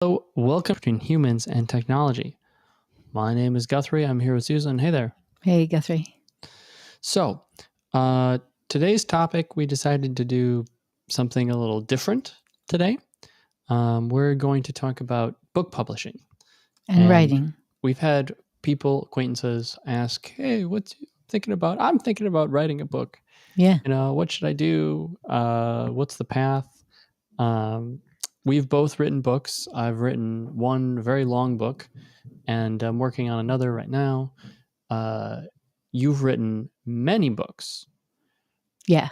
Hello, welcome between humans and technology. My name is Guthrie. I'm here with Susan. Hey there. Hey, Guthrie. So, today's topic, we decided to do something a little different today. We're going to talk about book publishing And writing. We've had people, acquaintances, ask, "Hey, what's you thinking about?" I'm thinking about writing a book. Yeah. What should I do? What's the path? We've both written books. I've written one very long book, and I'm working on another right now. You've written many books. Yeah.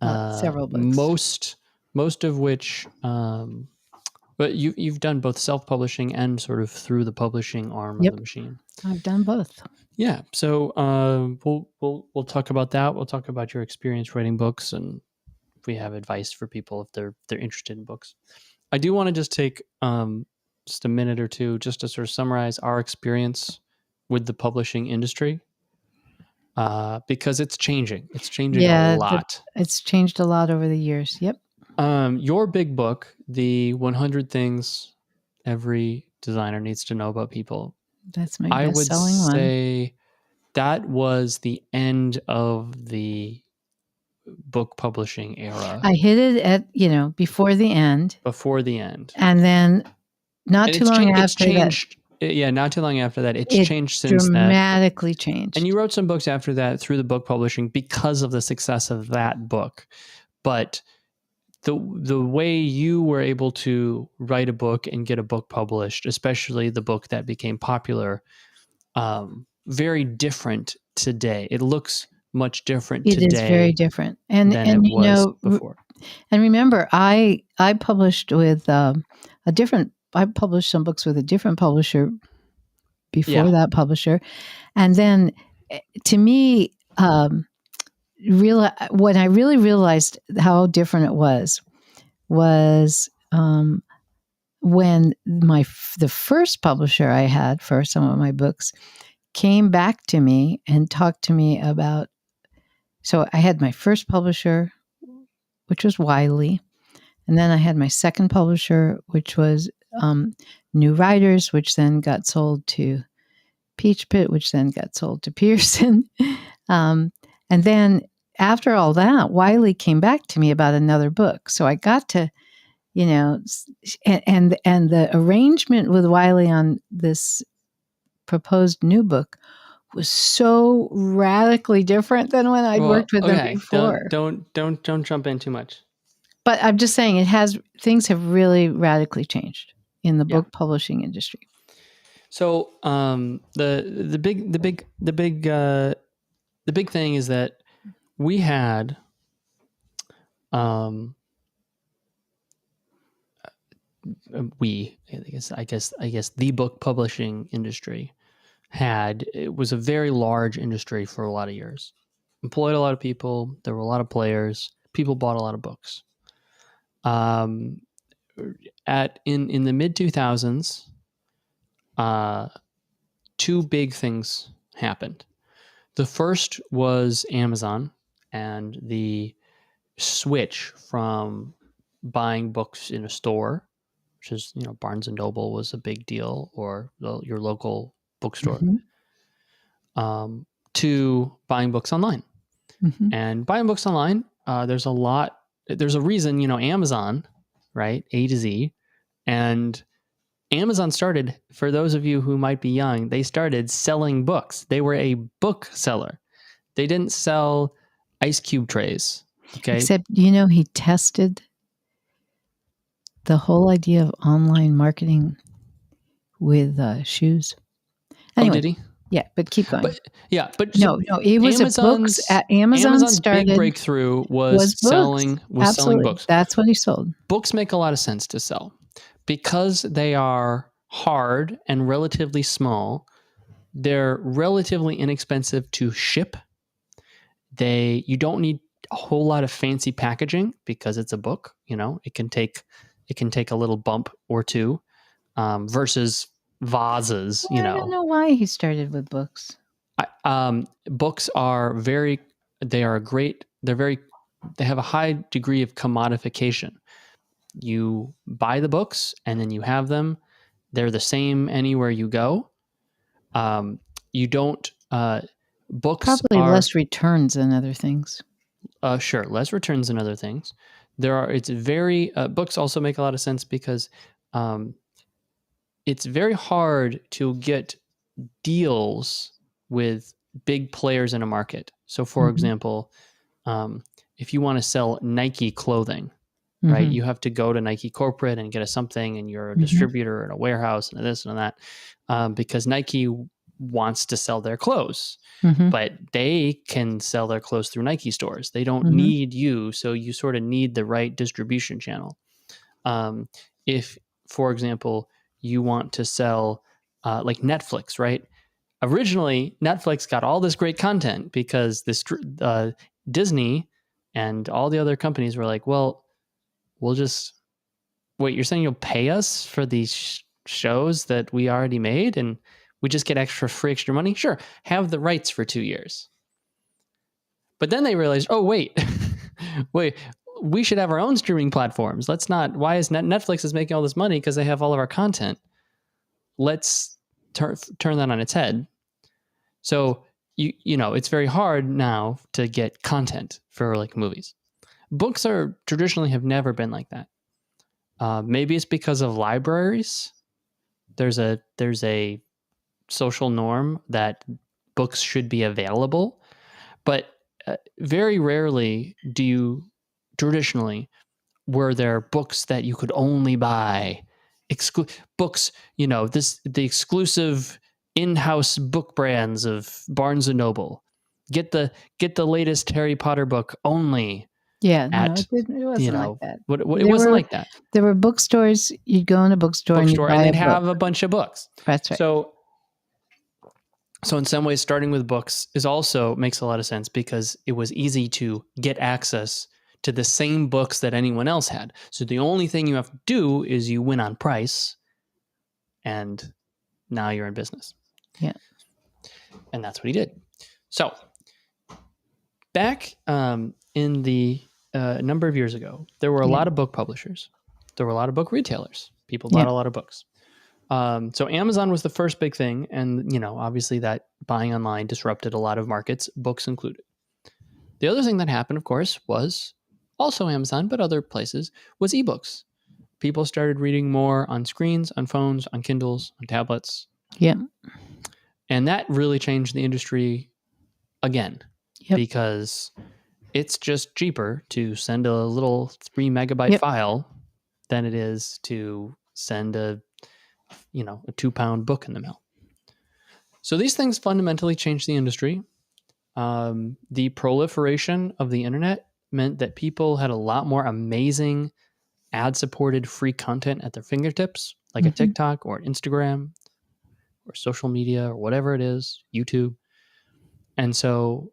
Several books. Most of which, but you've done both self-publishing and sort of through the publishing arm of the machine. I've done both. Yeah. So we'll talk about that. We'll talk about your experience writing books, and if we have advice for people if they're interested in books. I do want to just take just a minute or two just to sort of summarize our experience with the publishing industry, because it's changing. It's changing a lot. It's changed a lot over the years. Yep. Your big book, the 100 Things Every Designer Needs to Know About People. That's my best-selling one. I would say that was the end of the book publishing era. I hit it at, before the end. Before the end. And then not too long after that. Yeah, not too long after that. It's changed since then. Dramatically changed. And you wrote some books after that through the book publishing because of the success of that book. But the way you were able to write a book and get a book published, especially the book that became popular, very different today. It looks much different today. It is very different. And it was before. And remember, I published with I published some books with a different publisher before that publisher. And then to me, when I really realized how different it was when the first publisher I had for some of my books came back to me and talked to me about. So I had my first publisher, which was Wiley, and then I had my second publisher, which was New Writers, which then got sold to Peach Pit, which then got sold to Pearson. And then after all that, Wiley came back to me about another book. So I got to, and the arrangement with Wiley on this proposed new book was so radically different than when I'd worked with them before. Don't jump in too much. But I'm just saying things have really radically changed in the book publishing industry. So the big thing is that we had I guess the book publishing industry it was a very large industry for a lot of years. Employed a lot of people. There were a lot of players. People bought a lot of books. In the mid 2000s, two big things happened. The first was Amazon and the switch from buying books in a store, which is, Barnes and Noble was a big deal, or your local bookstore, to buying books online. And buying books online, there's a reason, Amazon, right? A to Z. And Amazon started, for those of you who might be young, they started selling books. They were a book seller. They didn't sell ice cube trays. Okay. Except, he tested the whole idea of online marketing with shoes. Anyway, did he? Yeah, but keep going. No, it was books. Amazon's big breakthrough was selling books. That's what he sold. Books make a lot of sense to sell because they are hard and relatively small. They're relatively inexpensive to ship. You don't need a whole lot of fancy packaging because it's a book. It can take a little bump or two, versus vases. I don't know why he started with books. Books are they have a high degree of commodification. You buy the books and then you have them They're the same anywhere you go. You don't. Books Probably are less returns than other things. sure less returns than other things. It's very books also make a lot of sense because it's very hard to get deals with big players in a market. So, for example, if you want to sell Nike clothing, right, you have to go to Nike corporate and get a something, and you're a distributor in a warehouse and this and that, because Nike wants to sell their clothes, but they can sell their clothes through Nike stores. They don't need you, so you sort of need the right distribution channel. If, for example, you want to sell like Netflix, right? Originally, Netflix got all this great content because Disney and all the other companies were like, well, we'll just wait. You're saying you'll pay us for these shows that we already made and we just get extra money? Sure, have the rights for 2 years. But then they realized, oh, wait, we should have our own streaming platforms. Let's not. Why is Netflix is making all this money? Because they have all of our content. Let's turn that on its head. So you know it's very hard now to get content for like movies. Books are traditionally have never been like that. Maybe it's because of libraries. There's a social norm that books should be available, but very rarely traditionally were there books that you could only buy. Books, the exclusive in-house book brands of Barnes and Noble. Get the latest Harry Potter book only. Yeah, no, it wasn't like that. It wasn't like that. There were bookstores. You'd go in a bookstore and they'd have a bunch of books. That's right. So in some ways, starting with books makes a lot of sense because it was easy to get access to the same books that anyone else had. So the only thing you have to do is you win on price, and now you're in business. Yeah. And that's what he did. So back in the number of years ago, there were a lot of book publishers. There were a lot of book retailers. People bought a lot of books. So Amazon was the first big thing. And, obviously that buying online disrupted a lot of markets, books included. The other thing that happened, of course, was also Amazon, but other places, was ebooks. People started reading more on screens, on phones, on Kindles, on tablets. Yeah. And that really changed the industry again, because it's just cheaper to send a little 3 megabyte file than it is to send a 2-pound book in the mail. So these things fundamentally changed the industry. The proliferation of the internet meant that people had a lot more amazing ad-supported free content at their fingertips, like a TikTok or Instagram or social media or whatever it is, YouTube. And so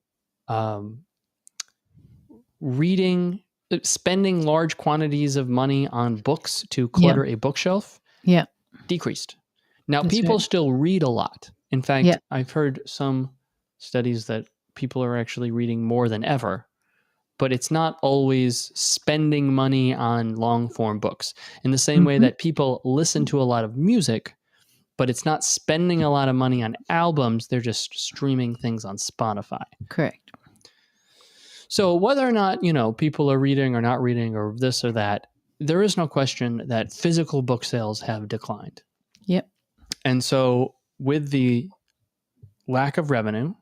spending large quantities of money on books to clutter a bookshelf decreased. Now, people still read a lot. In fact, I've heard some studies that people are actually reading more than ever, but it's not always spending money on long-form books. In the same way that people listen to a lot of music, but it's not spending a lot of money on albums, they're just streaming things on Spotify. Correct. So whether or not, people are reading or not reading or this or that, there is no question that physical book sales have declined. Yep. And so with the lack of revenue,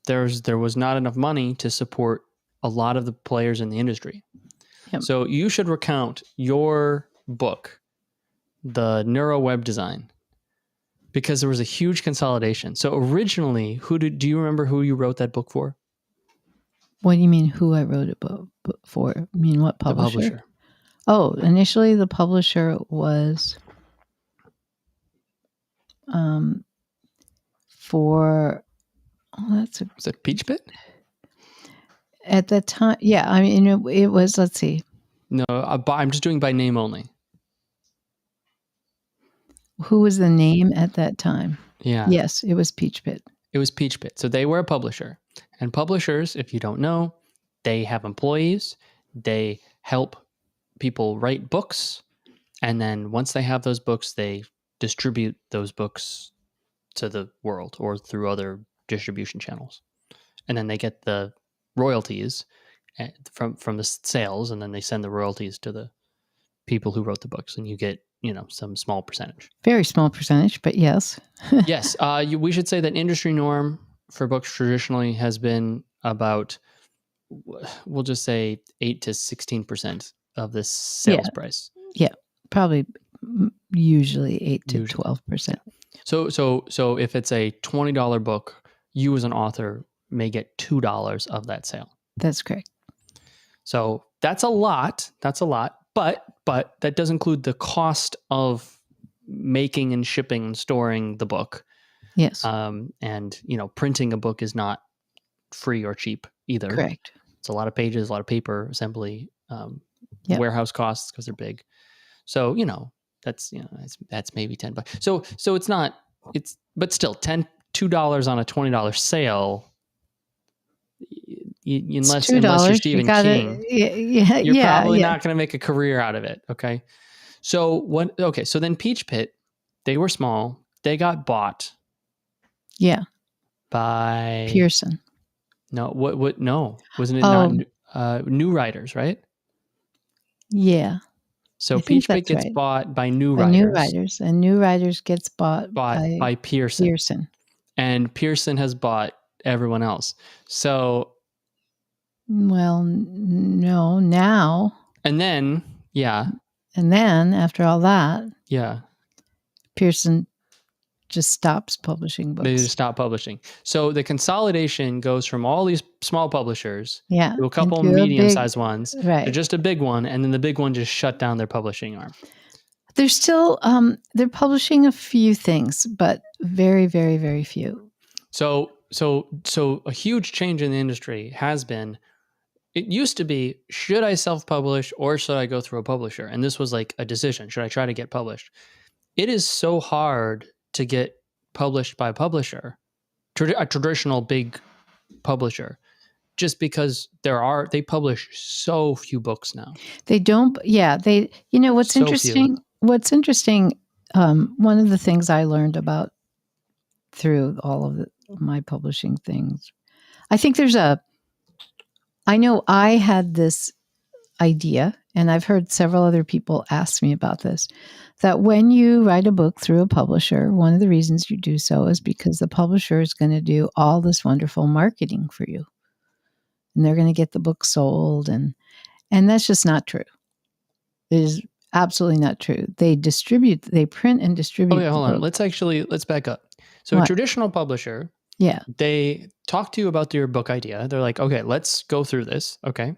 there was not enough money to support a lot of the players in the industry. Yep. So you should recount your book, The Neuro Web Design, because there was a huge consolidation. So originally, do you remember who you wrote that book for? What do you mean who I wrote it for? I mean, what publisher? The publisher. Oh, initially the publisher was was it Peachpit? At that time, yeah. I mean, it was, let's see. No, I'm just doing by name only. Who was the name at that time? Yeah. Yes, it was Peachpit. It was Peachpit. So they were a publisher. And publishers, if you don't know, they have employees. They help people write books. And then once they have those books, they distribute those books to the world or through other distribution channels, and then they get the royalties from the sales, and then they send the royalties to the people who wrote the books, and you get some small percentage. Very small percentage, but yes. Yes, we should say that industry norm for books traditionally has been about, we'll just say 8 to 16% of the sales price. Yeah, probably usually 8 to Usually. 12%. So if it's a $20 book, you as an author may get $2 of that sale. That's correct. So that's a lot. But that does include the cost of making and shipping and storing the book. Yes. And printing a book is not free or cheap either. Correct. It's a lot of pages, a lot of paper, assembly, warehouse costs because they're big. So that's maybe $10. So it's not, but still $2 on a $20 sale. Unless you're Stephen King, you're probably not going to make a career out of it. Okay. So then Peach Pit, they were small. They got bought. Yeah. By Pearson. No, what? No, wasn't it not New Writers, right? Yeah. So Peach Pit gets bought by New Writers. New Writers, and New Writers gets bought by Pearson. And Pearson has bought everyone else. So. Well, no, now. And then, And then after all that, Pearson just stops publishing books. They just stop publishing. So the consolidation goes from all these small publishers to a couple medium-sized ones to just a big one, and then the big one just shut down their publishing arm. They're still they're publishing a few things, but very, very, very few. So a huge change in the industry has been. It used to be, should I self-publish or should I go through a publisher? And this was like a decision. Should I try to get published? It is so hard to get published by a publisher, a traditional big publisher, just because they publish so few books now. They don't. Yeah. What's so interesting? Few. What's interesting, one of the things I learned about through all of my publishing things, I think I know I had this idea, and I've heard several other people ask me about this, that when you write a book through a publisher, one of the reasons you do so is because the publisher is going to do all this wonderful marketing for you. And they're going to get the book sold. And that's just not true. It is absolutely not true. They print and distribute. Oh, yeah, hold on. Let's back up. So a traditional publisher, they talk to you about your book idea. They're like, okay, let's go through this. Okay.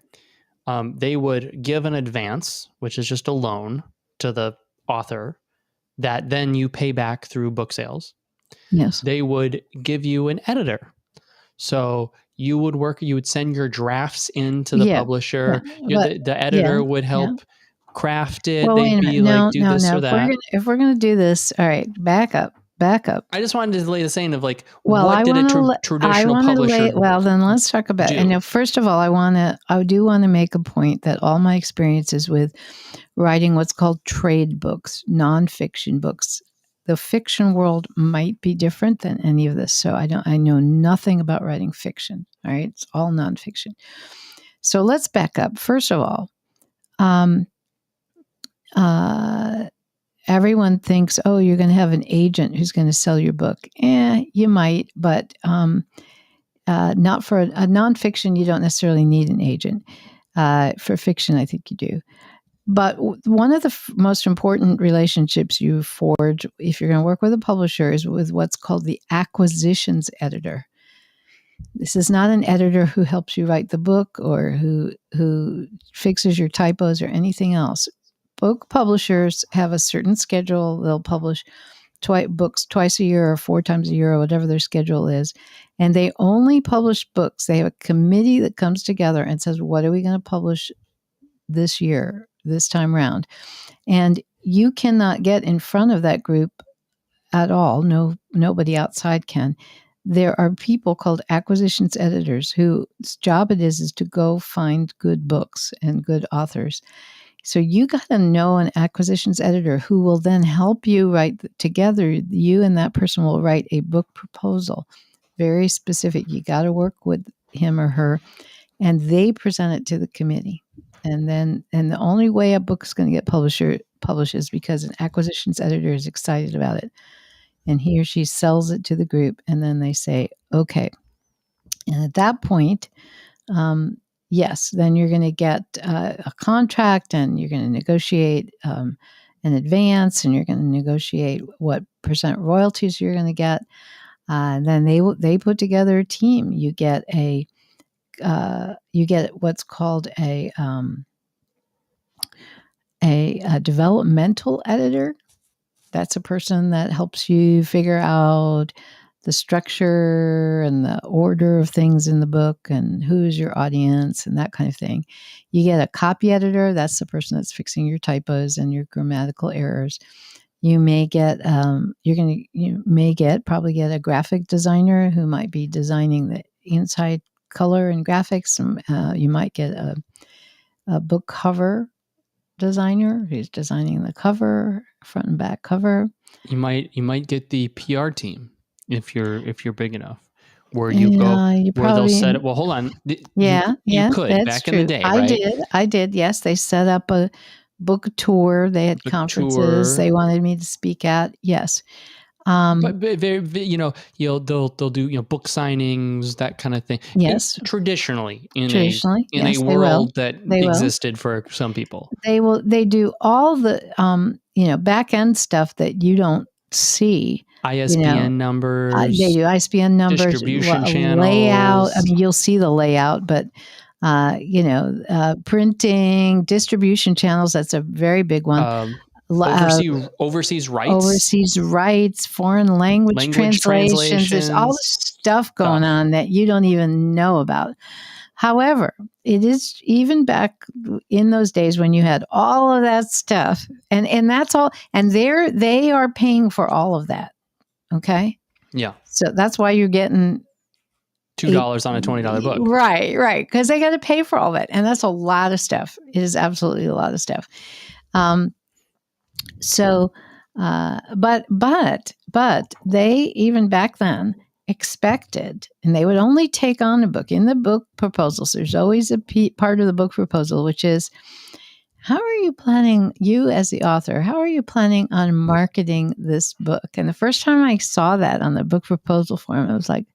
They would give an advance, which is just a loan to the author that then you pay back through book sales. Yes. They would give you an editor. So you would send your drafts into the publisher. The editor would help craft it. Well, they'd be like, do this or that. If we're going to do this, all right, back up. I just wanted to lay the saying of like, what did a traditional publisher do? Well, then let's talk about it. And first of all, I do want to make a point that all my experiences with writing what's called trade books, nonfiction books, the fiction world might be different than any of this. So I know nothing about writing fiction. All right. It's all nonfiction. So let's back up. First of all, everyone thinks, oh, you're going to have an agent who's going to sell your book. You might, but not for a nonfiction. You don't necessarily need an agent. For fiction, I think you do. But one of the most important relationships you forge if you're going to work with a publisher is with what's called the acquisitions editor. This is not an editor who helps you write the book or who fixes your typos or anything else. Book publishers have a certain schedule. They'll publish books twice a year or 4 times a year or whatever their schedule is. And they only publish books. They have a committee that comes together and says, what are we going to publish this year, this time around? And you cannot get in front of that group at all. No, nobody outside can. There are people called acquisitions editors whose job it is to go find good books and good authors. So you got to know an acquisitions editor who will then help you write together. You and that person will write a book proposal, very specific. You got to work with him or her, and they present it to the committee. And the only way a book is going to get published is because an acquisitions editor is excited about it, and he or she sells it to the group, and then they say, okay. And at that point, yes, then you're going to get a contract, and you're going to negotiate an advance, and you're going to negotiate what percent royalties you're going to get. Then they put together a team. You get what's called a developmental editor. That's a person that helps you figure out the structure and the order of things in the book and who's your audience and that kind of thing. You get a copy editor. That's the person that's fixing your typos and your grammatical errors. You may get probably get a graphic designer who might be designing the inside color and graphics. You might get a book cover designer who's designing the cover, front and back cover. You might get the PR team if you're big enough, where you go where they'll set it. Well, hold on. You could back true. in the day, right? I did. Yes, they set up a book tour. They had conferences they wanted me to speak at. Yes. But they'll do book signings, that kind of thing. Yes, traditionally in yes, a world that existed for some people. They do all the back end stuff that you don't see. ISBN numbers. They do ISBN numbers, distribution channels, layout. I mean, you'll see the layout, but printing, distribution channels. That's a very big one. Overseas rights, foreign language translations. There's all this stuff going on that you don't even know about. However, it is even back in those days when you had all of that stuff, and that's all, and they are paying for all of that. Okay. Yeah. So that's why you're getting $2 on a $20 book. Right. Because they got to pay for all that, and that's a lot of stuff. It is absolutely a lot of stuff. But they, even back then, expected, and they would only take on a book. In the book proposals, there's always a part of the book proposal, which is, how are you planning, you as the author, how are you planning on marketing this book? And the first time I saw that on the book proposal form, I was like,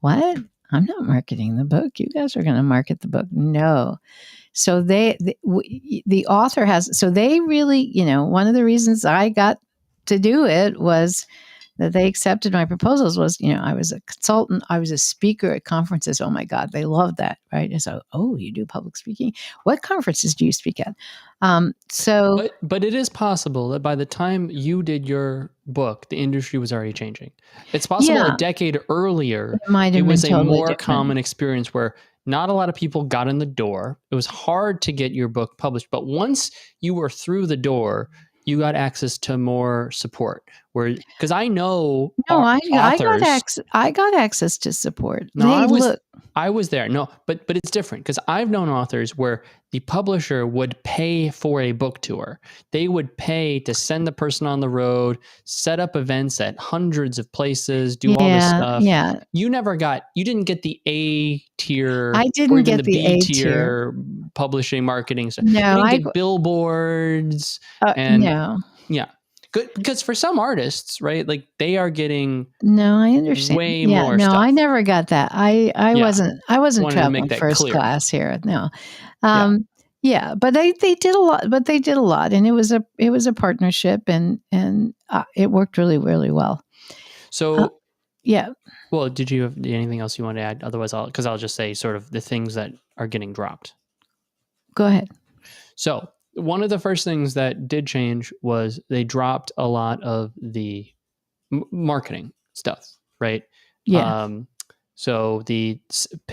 what? I'm not marketing the book. You guys are going to market the book. No. So the author has, so they really, one of the reasons I got to do it was that they accepted my proposals was, I was a consultant. I was a speaker at conferences. Oh my God, they loved that. Right. And so, you do public speaking. What conferences do you speak at? But it is possible that by the time you did your book, the industry was already changing. It's possible a decade earlier, it was a more common experience where not a lot of people got in the door. It was hard to get your book published. But once you were through the door, you got access to more support. Because I know authors, I got access to support. No, I was there. No, but it's different, because I've known authors where the publisher would pay for a book tour. They would pay to send the person on the road, set up events at hundreds of places, do all this stuff. Yeah. You didn't get the A tier. I didn't get the B tier publishing marketing stuff. No, you didn't get billboards yeah. Good, because for some artists, right, like they are getting I understand way more stuff. I never got that. I wasn't traveling first class here. No. But they did a lot, and it was a partnership, and it worked really, really well. So well, did you have anything else you want to add? Otherwise, I'll just say sort of the things that are getting dropped. Go ahead. So one of the first things that did change was they dropped a lot of the marketing stuff, right? Yeah. So the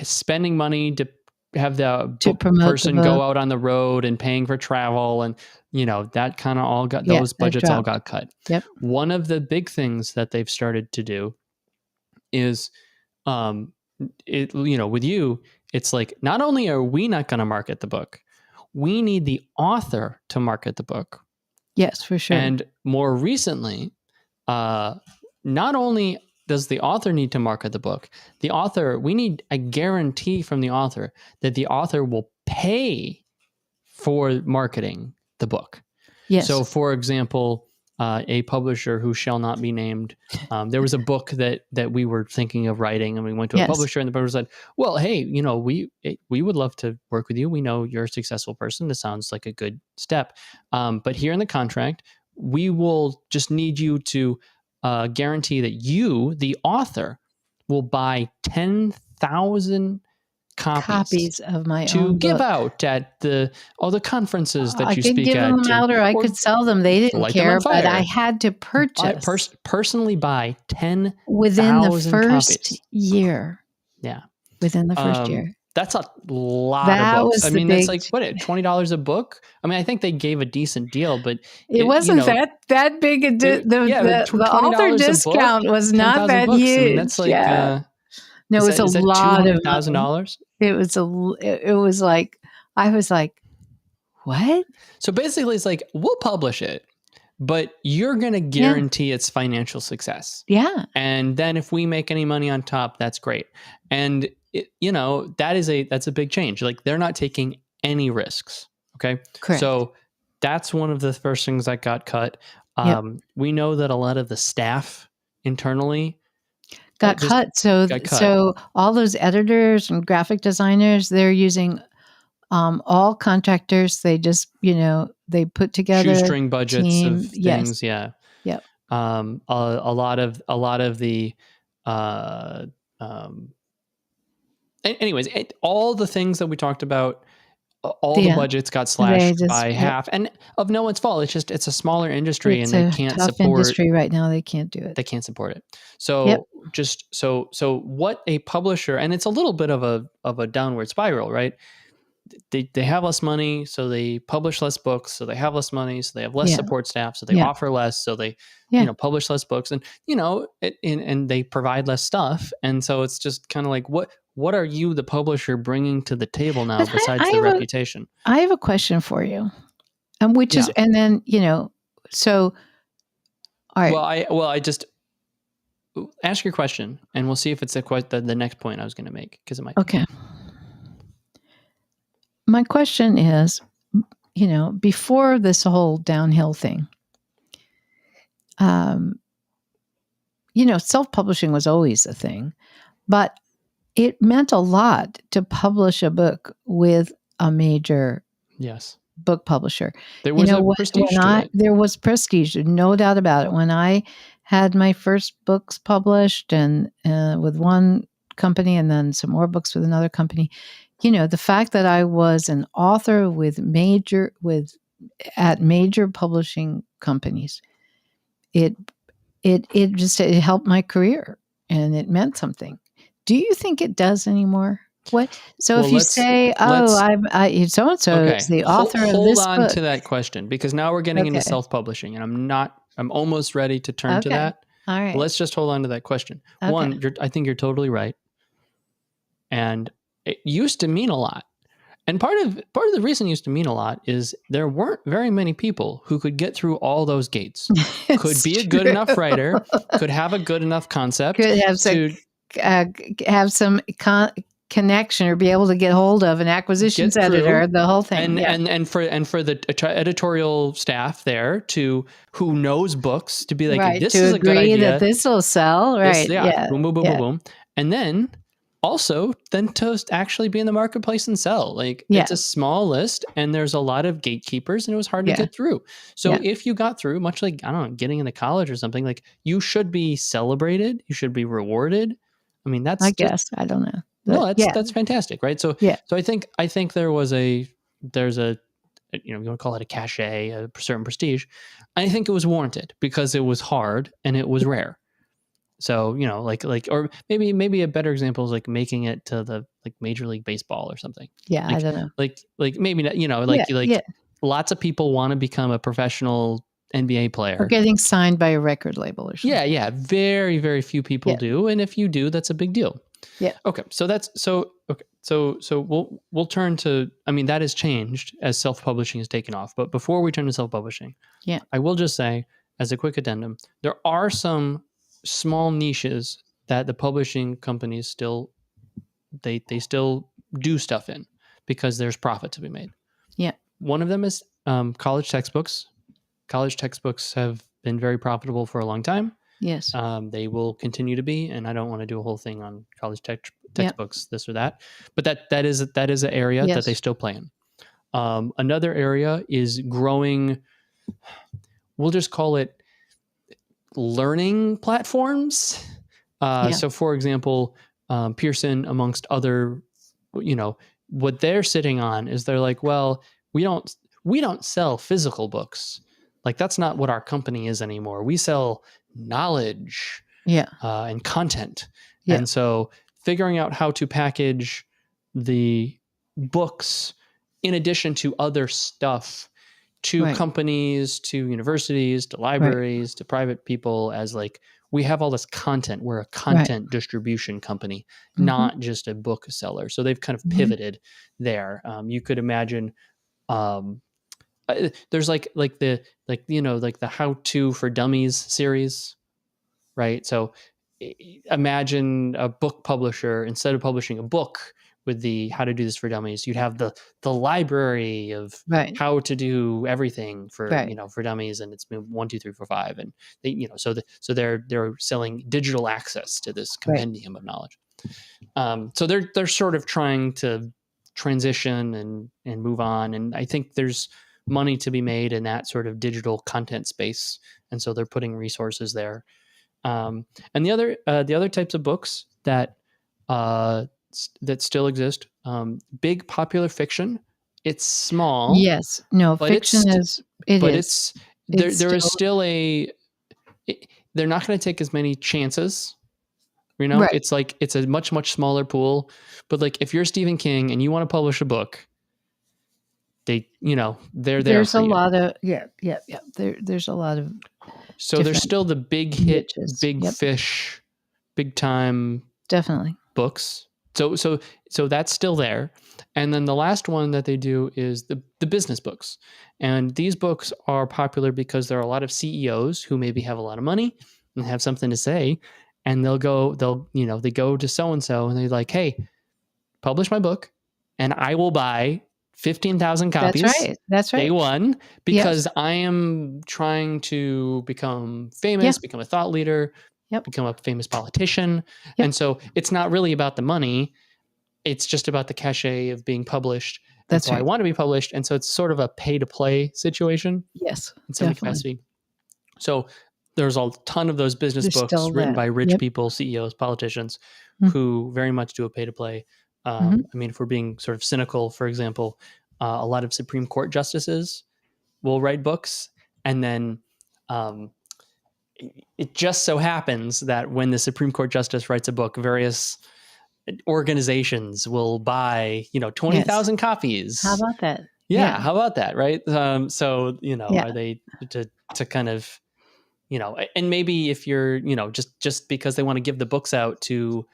spending money to have the person go out on the road and paying for travel, and that kind of all got, those budgets all got cut. Yep. One of the big things that they've started to do is, with you, it's like, not only are we not going to market the book, we need the author to market the book. Yes, for sure. And more recently, not only does the author need to market the book, we need a guarantee from the author that the author will pay for marketing the book. Yes. So, for example, a publisher who shall not be named, there was a book that we were thinking of writing, and we went to a publisher, and the publisher said, well, hey, we would love to work with you. We know you're a successful person. This sounds like a good step. But here in the contract, we will just need you to guarantee that you, the author, will buy 10,000 copies of my to own give book. out at all the conferences that you speak at. I could give them out, or I could sell them. They didn't care, but I had to purchase. Personally buy 10,000 within the first copies. Year. Yeah. Within the first year. That's a lot of books. I mean, that's like, $20 a book? I mean, I think they gave a decent deal, but it wasn't that big. The author discount was not that huge. I mean, that's like, no, it was a lot of $200,000. It was like, I was like, what? So basically it's like, we'll publish it, but you're going to guarantee its financial success. Yeah. And then if we make any money on top, that's great. And that's a big change. Like, they're not taking any risks. Okay. Correct. So that's one of the first things that got cut. We know that a lot of the staff internally got cut. So all those editors and graphic designers, they're using all contractors. They just, they put together shoestring budgets of things. Yes. Yeah. Yep. A lot of the, anyways, all the things that we talked about, all the budgets got slashed by half, and of no one's fault. It's a smaller industry, and they can't support industry right now. They can't do it. They can't support it. So so what a publisher, and it's a little bit of a downward spiral, right? They have less money, so they publish less books. So they have less money, so they have less support staff. So they offer less, so they publish less books, and and they provide less stuff. And so it's just kind of like, what are you, the publisher, bringing to the table now besides the reputation? I have a question for you, which is, and then so all right. Well, I just ask your question, and we'll see if it's the next point I was going to make, because it might. Okay. My question is, before this whole downhill thing, self-publishing was always a thing, but it meant a lot to publish a book with a major book publisher. There was prestige to it. There was prestige, no doubt about it. When I had my first books published, and with one company, and then some more books with another company, the fact that I was an author at major publishing companies, it helped my career, and it meant something. Do you think it does anymore? What? So if you say, I'm so-and-so is the author of this book. Hold on to that question, because now we're getting into self-publishing, and I'm almost ready to turn to that. All right. But let's just hold on to that question. Okay. One, I think you're totally right. And it used to mean a lot. And part of the reason it used to mean a lot is there weren't very many people who could get through all those gates. Could be a good enough writer, could have a good enough concept, could have some connection, or be able to get hold of an acquisitions editor, the whole thing, and for the editorial staff there who knows books, to be like, this is a good idea, that this will sell, right? Boom, boom, boom, boom, boom, and then to actually be in the marketplace and sell. Like, it's a small list, and there's a lot of gatekeepers, and it was hard to get through. So if you got through, much like, I don't know, getting into college or something, like, you should be celebrated, you should be rewarded. I mean, I don't know. No, that's fantastic, right? So so I think there's a you want to call it a cachet, a certain prestige. I think it was warranted because it was hard and it was rare. So, or maybe a better example is like making it to the Major League Baseball or something. Yeah, I don't know. Like maybe not, lots of people want to become a professional NBA player. Or getting signed by a record label or something. Yeah. Very, very few people do. And if you do, that's a big deal. Okay, so that's okay. So we'll turn to. I mean, that has changed as self-publishing has taken off. But before we turn to self-publishing, Yeah. I will just say, as a quick addendum, there are some small niches that the publishing companies still they still do stuff in because there's profit to be made. Yeah. One of them is college textbooks. College textbooks have been very profitable for a long time. Yes. They will continue to be, and I don't want to do a whole thing on college Yeah. textbooks, this or that, but that is an area that Yes. they still play in. Another area is growing. We'll just call it learning platforms. Yeah. So, for example, Pearson, amongst other, what they're sitting on is they're like, well, we don't sell physical books. Like that's not what our company is anymore. We sell knowledge Yeah. and content. Yeah. And so figuring out how to package the books in addition to other stuff to Right. companies, to universities, to libraries, to private people as like, we have all this content. We're a content distribution company, Mhm. not just a book seller. So they've kind of pivoted there. You could imagine there's like the How To for Dummies series, right? So imagine a book publisher, instead of publishing a book with the How to Do This for Dummies, you'd have the library of Right. how to do everything for Right. for dummies, and it's 1, 2, 3, 4, 5, and they so they're selling digital access to this compendium of knowledge. So they're sort of trying to transition and move on, and I think there's money to be made in that sort of digital content space, and so they're putting resources there. And the other types of books that still exist, big popular fiction. It's small. Yes. No, but fiction it's there is still they're not going to take as many chances. Right. It's like it's a much smaller pool. But like if you're Stephen King and you want to publish a book, they're there. There's a lot of there's a lot of so there's still the big hit, niches. big fish, big time Definitely books. So that's still there. And then the last one that they do is the business books. And these books are popular because there are a lot of CEOs who maybe have a lot of money and have something to say. And they go to so-and-so and they're like, hey, publish my book and I will buy 15,000 copies. That's right. Day one, because I am trying to become famous, become a thought leader, become a famous politician. And so it's not really about the money. It's just about the cachet of being published. That's right. I want to be published. And so it's sort of a pay to play situation. Yes. In some capacity. So there's a ton of those business books written by rich people, CEOs, politicians, who very much do a pay to play. I mean, if we're being sort of cynical, for example, a lot of Supreme Court justices will write books, and then it just so happens that when the Supreme Court justice writes a book, various organizations will buy 20,000 copies. How about that? Yeah, how about that, right? So are they to kind of and maybe if you're just because they want to give the books out to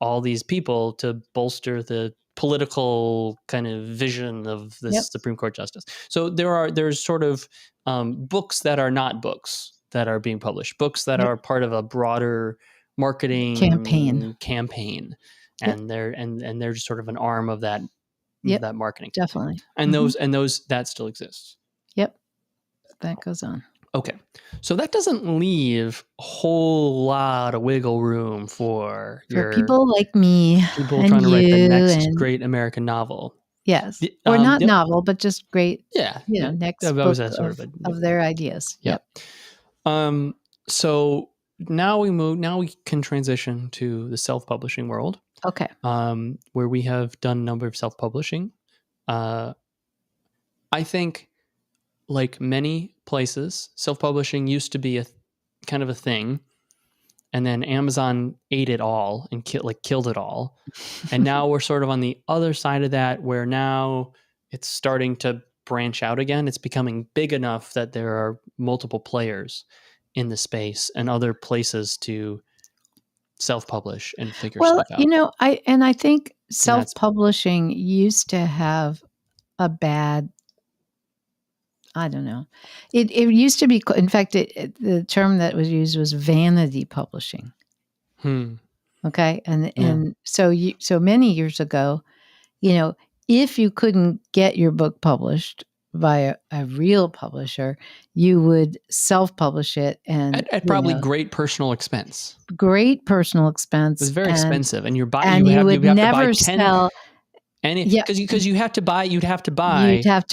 all these people to bolster the political kind of vision of this Supreme Court justice. So there's sort of books that are not books that are being published, books that are part of a broader marketing campaign. And they're just sort of an arm of that that marketing. Definitely. And those that still exists. Yep. That goes on. Okay. So that doesn't leave a whole lot of wiggle room for people like me, people trying to write the next great American novel. Yes. Or not novel, but just great, next book of their ideas. Yep. So now we can transition to the self-publishing world. Okay. Where we have done a number of self-publishing. I think, like many places, self-publishing used to be a kind of a thing, and then Amazon ate it all and killed it all. And now we're sort of on the other side of that, where now it's starting to branch out again. It's becoming big enough that there are multiple players in the space and other places to self-publish and figure Well, stuff out. I think And that's self-publishing used to have a bad, I don't know. It used to be, in fact, the term that was used was vanity publishing. Okay. Yeah. And so many years ago, if you couldn't get your book published by a real publisher, you would self-publish it, and at probably great personal expense. great personal expense. It was very expensive, and you would have to buy never 10, sell. and Yeah. because you'd have to buy You'd have to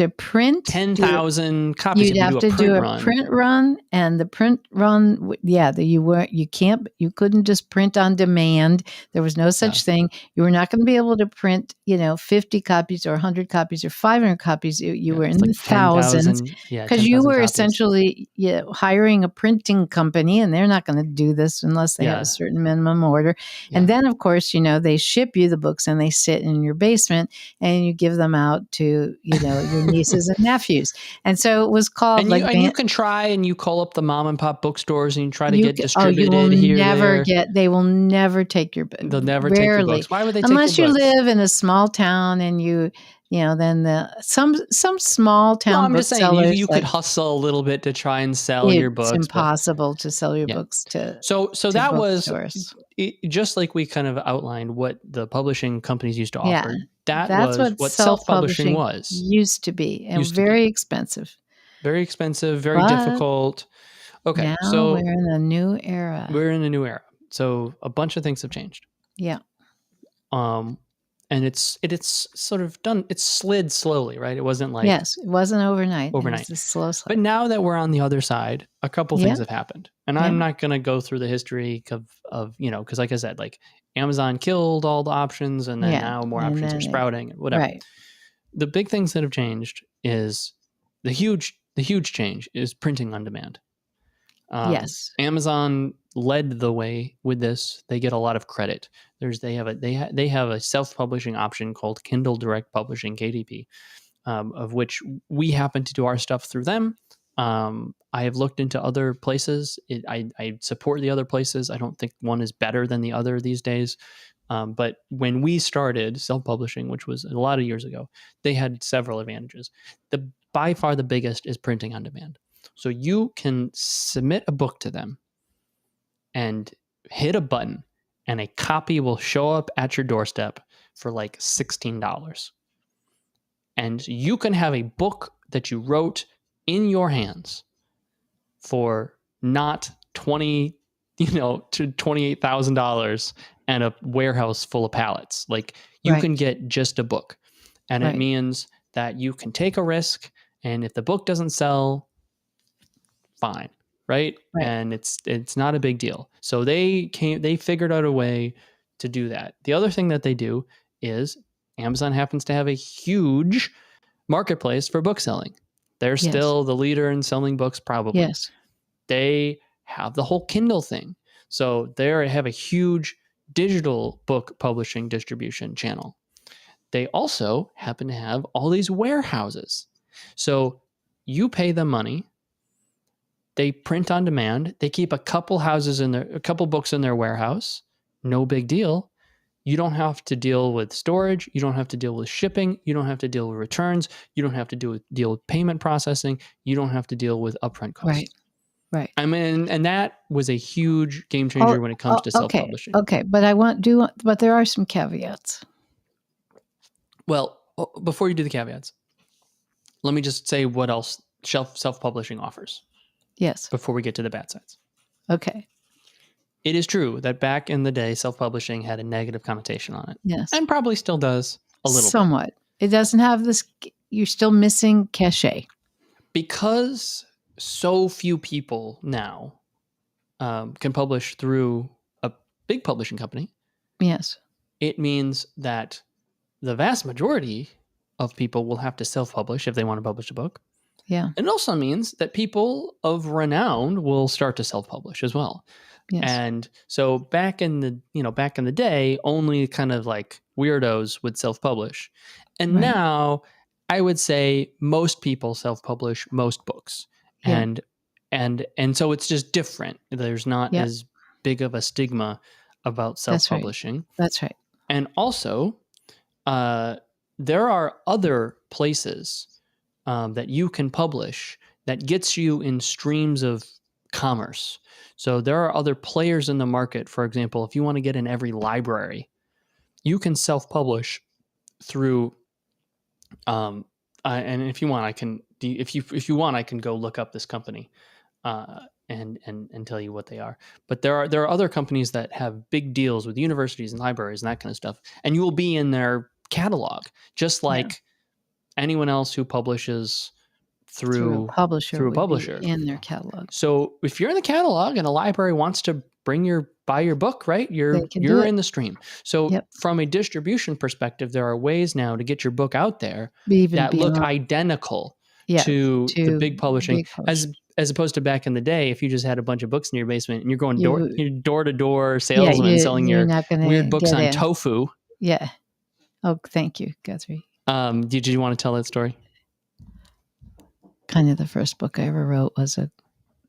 print 10,000 copies. You'd have to do a print run, and the print run, you couldn't just print on demand. There was no such thing. You were not going to be able to print, 50 copies or 100 copies or 500 copies. You were in the thousands, because you were essentially hiring a printing company, and they're not going to do this unless they have a certain minimum order. Yeah. And then, of course, they ship you the books, and they sit in your basement, and you give them out to, your nieces and nephews. And so it was called you can try, and you call up the mom and pop bookstores, and you try to get distributed they will never take your book. They'll never take your books. Why would they take unless your you books? live in a small town and then some small town I'm just booksellers, saying you could hustle a little bit to try and sell your books. It's impossible to sell your books to that was just like we kind of outlined what the publishing companies used to offer. Yeah, that's what self-publishing used to be, and very expensive. Very expensive, very difficult. Okay, now so we're in a new era. So a bunch of things have changed. Yeah. And it's sort of done. It's slid slowly, right? It wasn't like it wasn't overnight. It was a slow slide. But now that we're on the other side, a couple things have happened, and I'm not going to go through the history of because like I said, like Amazon killed all the options, and then now more options are sprouting and whatever. Right. The big things that have changed is the huge change is printing on demand. Yes. Amazon led the way with this. They get a lot of credit. They have a self-publishing option called Kindle Direct Publishing, KDP, of which we happen to do our stuff through them. I have looked into other places. I support the other places. I don't think one is better than the other these days. But when we started self-publishing, which was a lot of years ago, they had several advantages. By far the biggest is printing on demand. So you can submit a book to them and hit a button, and a copy will show up at your doorstep for like $16. And you can have a book that you wrote in your hands for not to $28,000 and a warehouse full of pallets. Like you can get just a book, and it means that you can take a risk, and if the book doesn't sell, fine. Right. And it's not a big deal. So they figured out a way to do that. The other thing that they do is Amazon happens to have a huge marketplace for book selling. They're still the leader in selling books, probably. Yes. They have the whole Kindle thing. So they have a huge digital book publishing distribution channel. They also happen to have all these warehouses. So you pay them money. They print on demand. They keep a couple books in their warehouse. No big deal. You don't have to deal with storage. You don't have to deal with shipping. You don't have to deal with returns. You don't have to deal with payment processing. You don't have to deal with upfront costs. Right. I mean, and that was a huge game changer when it comes to self-publishing. Okay, but there are some caveats. Well, before you do the caveats, let me just say what else self-publishing offers. Yes. Before we get to the bad sides. Okay. It is true that back in the day, self-publishing had a negative connotation on it. Yes. And probably still does a little somewhat. bit. It doesn't have this, you're still missing cachet. Because so few people now can publish through a big publishing company. Yes. It means that the vast majority of people will have to self-publish if they want to publish a book. Yeah. It also means that people of renown will start to self-publish as well. Yes. And so back in the day, only kind of like weirdos would self-publish. And now I would say most people self-publish most books. Yeah. And so it's just different. There's not as big of a stigma about That's right. self-publishing. That's right. And also, there are other places that you can publish that gets you in streams of commerce. So there are other players in the market. For example, if you want to get in every library, you can self-publish through. And if you want, I can. If you want, I can go look up this company, and tell you what they are. But there are other companies that have big deals with universities and libraries and that kind of stuff, and you will be in their catalog, just like anyone else who publishes through a publisher through a would publisher. be in their catalog. So if you're in the catalog and a library wants to buy your book, right? You're in the stream. So from a distribution perspective, there are ways now to get your book out there that look identical to the big publishing, as opposed to back in the day, if you just had a bunch of books in your basement and you're going door to door salesman selling your weird books on tofu. Yeah. Oh, thank you, Guthrie. Did you want to tell that story? Kind of the first book I ever wrote was a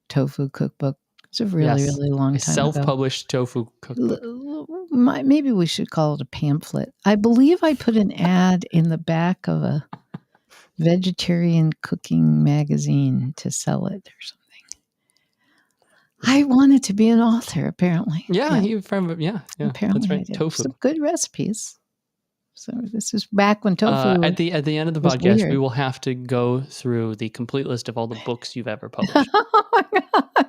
tofu cookbook. It's a really long time self-published tofu cookbook. Maybe we should call it a pamphlet. I believe I put an ad in the back of a vegetarian cooking magazine to sell it or something. I wanted to be an author, apparently. Apparently, that's right. Tofu. Some good recipes. So this is back when tofu. At the end of the podcast, weird. We will have to go through the complete list of all the books you've ever published. Oh my God!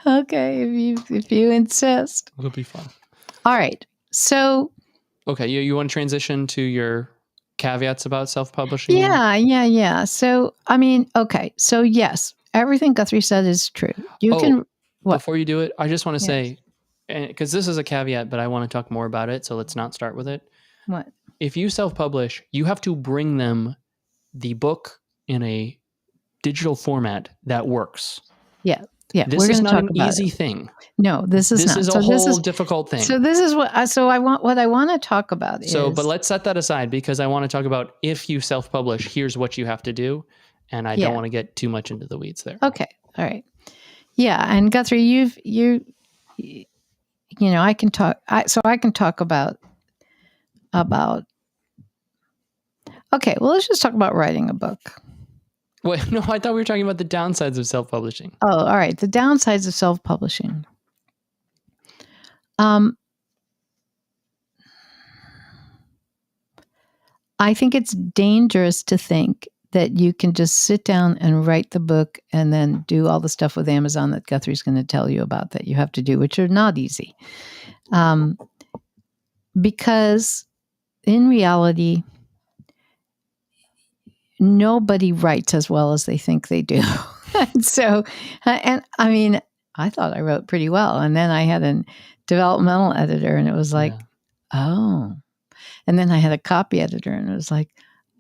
Okay, if you insist, it'll be fun. All right. So. Okay, you want to transition to your caveats about self-publishing? Yeah. So I mean, okay. So yes, everything Guthrie said is true. You can. What? Before you do it, I just want to say, because this is a caveat, but I want to talk more about it. So let's not start with it. What? If you self-publish, you have to bring them the book in a digital format that works. Yeah. This is not an easy thing. No, this is not. This is a whole difficult thing. So this is what I want to talk about. But let's set that aside, because I want to talk about, if you self-publish, here's what you have to do, and I don't want to get too much into the weeds there. Okay. All right. Yeah, and Guthrie, you know, I can talk. I can talk about. Okay, well, let's just talk about writing a book. Wait, no, I thought we were talking about the downsides of self-publishing. Oh, all right. The downsides of self-publishing. I think it's dangerous to think that you can just sit down and write the book and then do all the stuff with Amazon that Guthrie's going to tell you about that you have to do, which are not easy. Because in reality, nobody writes as well as they think they do. And I mean, I thought I wrote pretty well. And then I had a developmental editor, and it was like, oh. And then I had a copy editor, and it was like,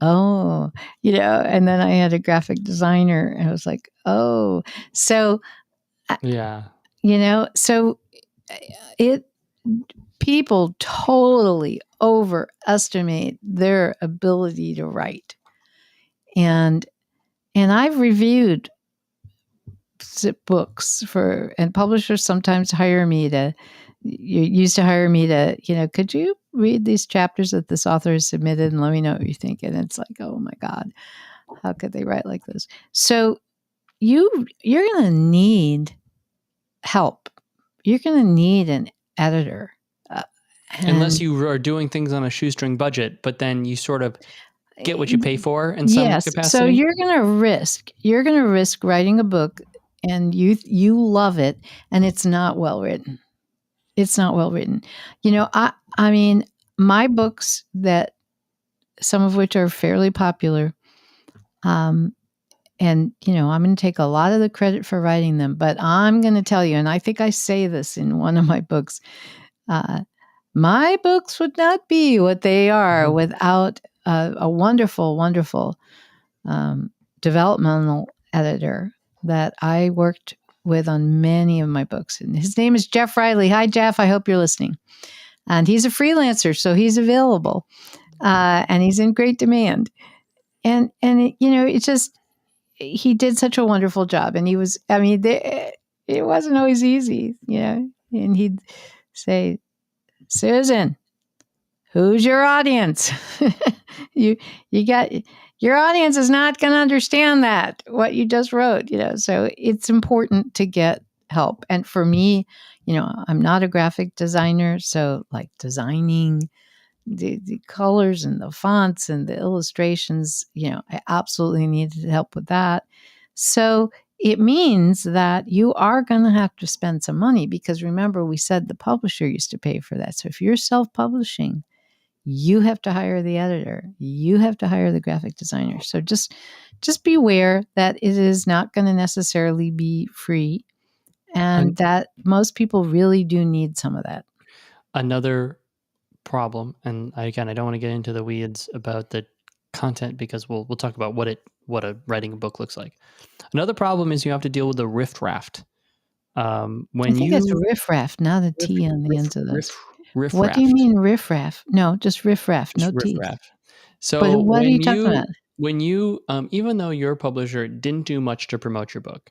oh, you know, and then I had a graphic designer, and it was like, oh. So, yeah, you know, so people totally overestimate their ability to write. And I've reviewed books and publishers sometimes used to hire me to, you know, could you read these chapters that this author has submitted and let me know what you think? And it's like, oh my God, how could they write like this? So you're going to need help. You're going to need an editor. Unless you are doing things on a shoestring budget, but then you sort of get what you pay for in some capacity. So you're going to risk writing a book, and you love it, and it's not well written. It's not well written. You know, I mean, my books, that some of which are fairly popular, and, you know, I'm going to take a lot of the credit for writing them, but I'm going to tell you, and I think I say this in one of my books, my books would not be what they are without a wonderful, wonderful developmental editor that I worked with on many of my books. And his name is Jeff Riley. Hi, Jeff. I hope you're listening. And he's a freelancer, so he's available. And he's in great demand. And you know, it's just, he did such a wonderful job. And he was, I mean, it wasn't always easy, you know. And he'd say, Susan, who's your audience? you got your audience is not going to understand that what you just wrote, so it's important to get help. And for me, I'm not a graphic designer, so like designing the colors and the fonts and the illustrations, I absolutely needed help with that. So it means that you are going to have to spend some money, because remember, we said the publisher used to pay for that. So if you're self-publishing, you have to hire the editor, you have to hire the graphic designer. So just beware that it is not going to necessarily be free, and that most people really do need some of that. Another problem, and again, I don't want to get into the weeds about the content, because we'll talk about what a writing a book looks like. Another problem is you have to deal with the riffraff. I think it's riffraff, not a T on the ends of those. Riffraff. What do you mean riffraff? No, just riffraff, no T. So, but what are you talking about? When you, even though your publisher didn't do much to promote your book,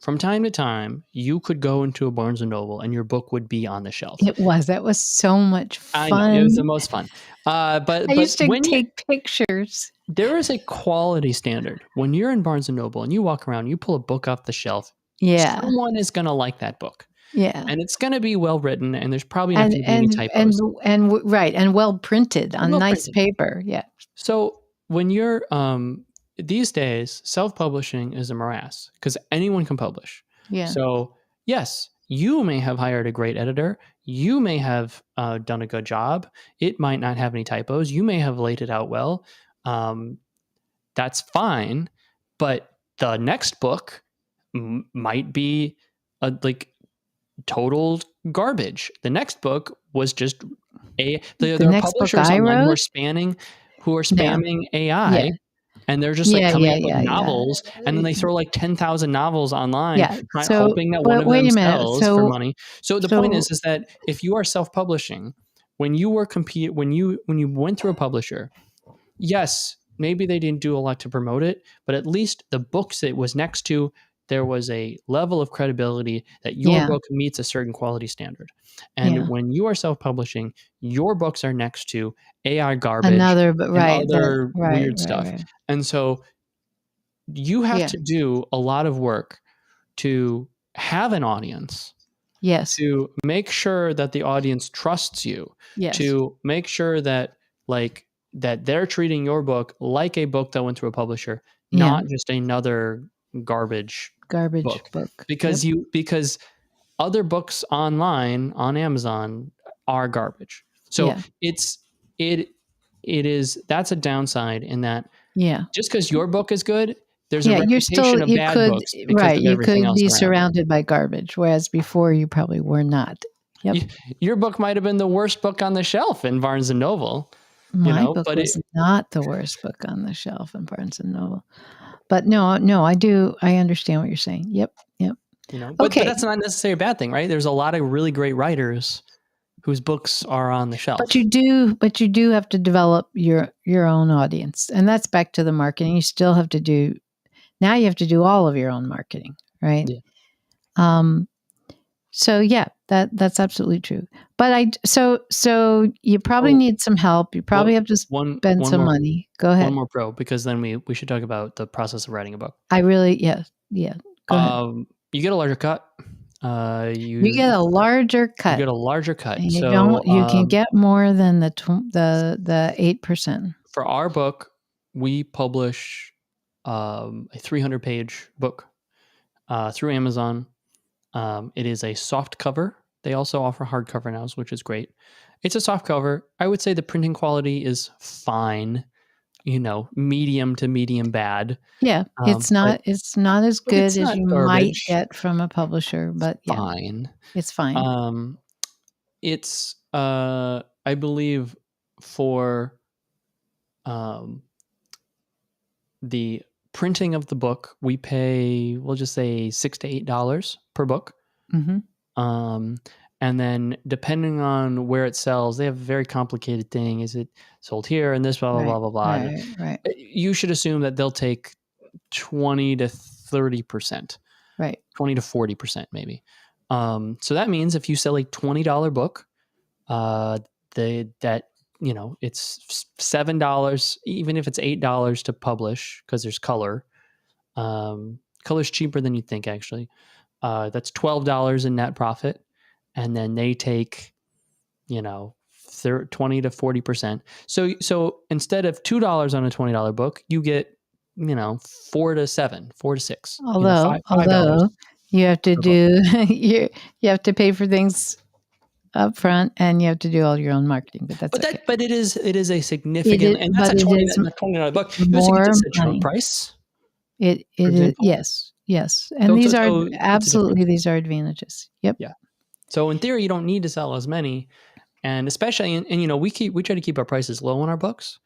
from time to time, you could go into a Barnes & Noble and your book would be on the shelf. That was so much fun. I know, it was the most fun. But I used to take pictures. There is a quality standard. When you're in Barnes & Noble and you walk around, you pull a book off the shelf, someone is going to like that book. Yeah. And it's going to be well written, and there's probably not going to be any typos. And well printed on nice paper. Yeah. So when you're these days, self-publishing is a morass because anyone can publish. Yeah. So yes, you may have hired a great editor. You may have done a good job. It might not have any typos. You may have laid it out well. That's fine. But the next book might be total garbage. The next book was just there are publishers online who are spamming AI, and they're just coming up with novels, and then they throw 10,000 novels online, hoping that one of them sells for money. So the point is that if you are self-publishing, when you went through a publisher, yes, maybe they didn't do a lot to promote it, but at least the books it was next to, there was a level of credibility that your book meets a certain quality standard. And when you are self-publishing, your books are next to AI garbage, weird stuff. Right. And so you have to do a lot of work to have an audience. Yes. To make sure that the audience trusts you. Yes. To make sure that that they're treating your book like a book that went through a publisher, not just another garbage book. Because because other books online on Amazon are garbage. So that's a downside in that just because your book is good, there's a reputation of bad books. You could be surrounded by garbage, whereas before you probably were not. Yep. Your book might have been the worst book on the shelf in Barnes & Noble. My book was not the worst book on the shelf in Barnes & Noble. But no, I understand what you're saying. Yep. But that's not necessarily a bad thing, right? There's a lot of really great writers whose books are on the shelf. But you do have to develop your own audience. And that's back to the marketing. You still have to do all of your own marketing, right? Yeah. So that's absolutely true. But so you probably need some help. You probably have to spend some money. Go ahead. One more pro, because then we should talk about the process of writing a book. Go ahead. You get a larger cut. You get a larger cut. You get a larger cut. And you can get more than the 8%. For our book, we publish a 300-page book through Amazon. It is a soft cover. They also offer hardcover now, which is great. It's a soft cover. I would say the printing quality is fine. Medium to medium bad. Yeah, it's not as good as you might get from a publisher, but fine. It's fine. It's I believe for the printing of the book, we pay, we'll just say $6 to $8 per book. Mm-hmm. And then depending on where it sells, they have a very complicated thing. Is it sold here and this, blah, blah, blah, blah, blah. Right. You should assume that they'll take 20 to 30%. Right. 20 to 40% maybe. So that means if you sell a $20 book, that it's $7, even if it's $8 to publish because there's color. Color's cheaper than you think, actually. That's $12 in net profit, and then they take 20 to 40%. So instead of $2 on a $20 book, you get 4 to 7, 4 to 6. Although $5 you have to per book. do you have to pay for things up front, and you have to do all your own marketing. But that's okay. But it is a significant, and that's a $20 book. You more get set your own money. price. It is, yes, and these are absolutely, these are advantages. Yep. Yeah. So in theory, you don't need to sell as many, and especially, and we try to keep our prices low on our books.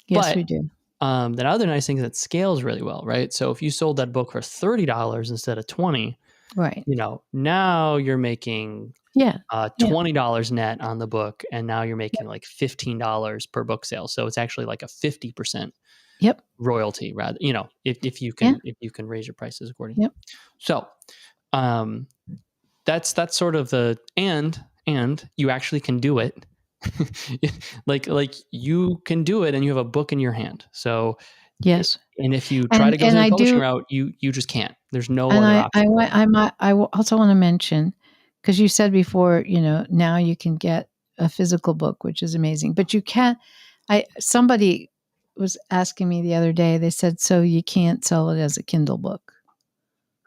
Yes, we do. The other nice thing is that scales really well, right? So if you sold that book for $30 instead of $20, right? Now you're making $20 net on the book, and now you're making like $15 per book sale. So it's actually like a 50% royalty, rather. If you can raise your prices accordingly. Yep. So that's sort of the and you actually can do it. like you can do it, and you have a book in your hand. So yes, and if you try to go the publishing route, you just can't. There's no other option. I also want to mention, because you said before, now you can get a physical book, which is amazing, but you can't. Somebody was asking me the other day. They said, so you can't sell it as a Kindle book?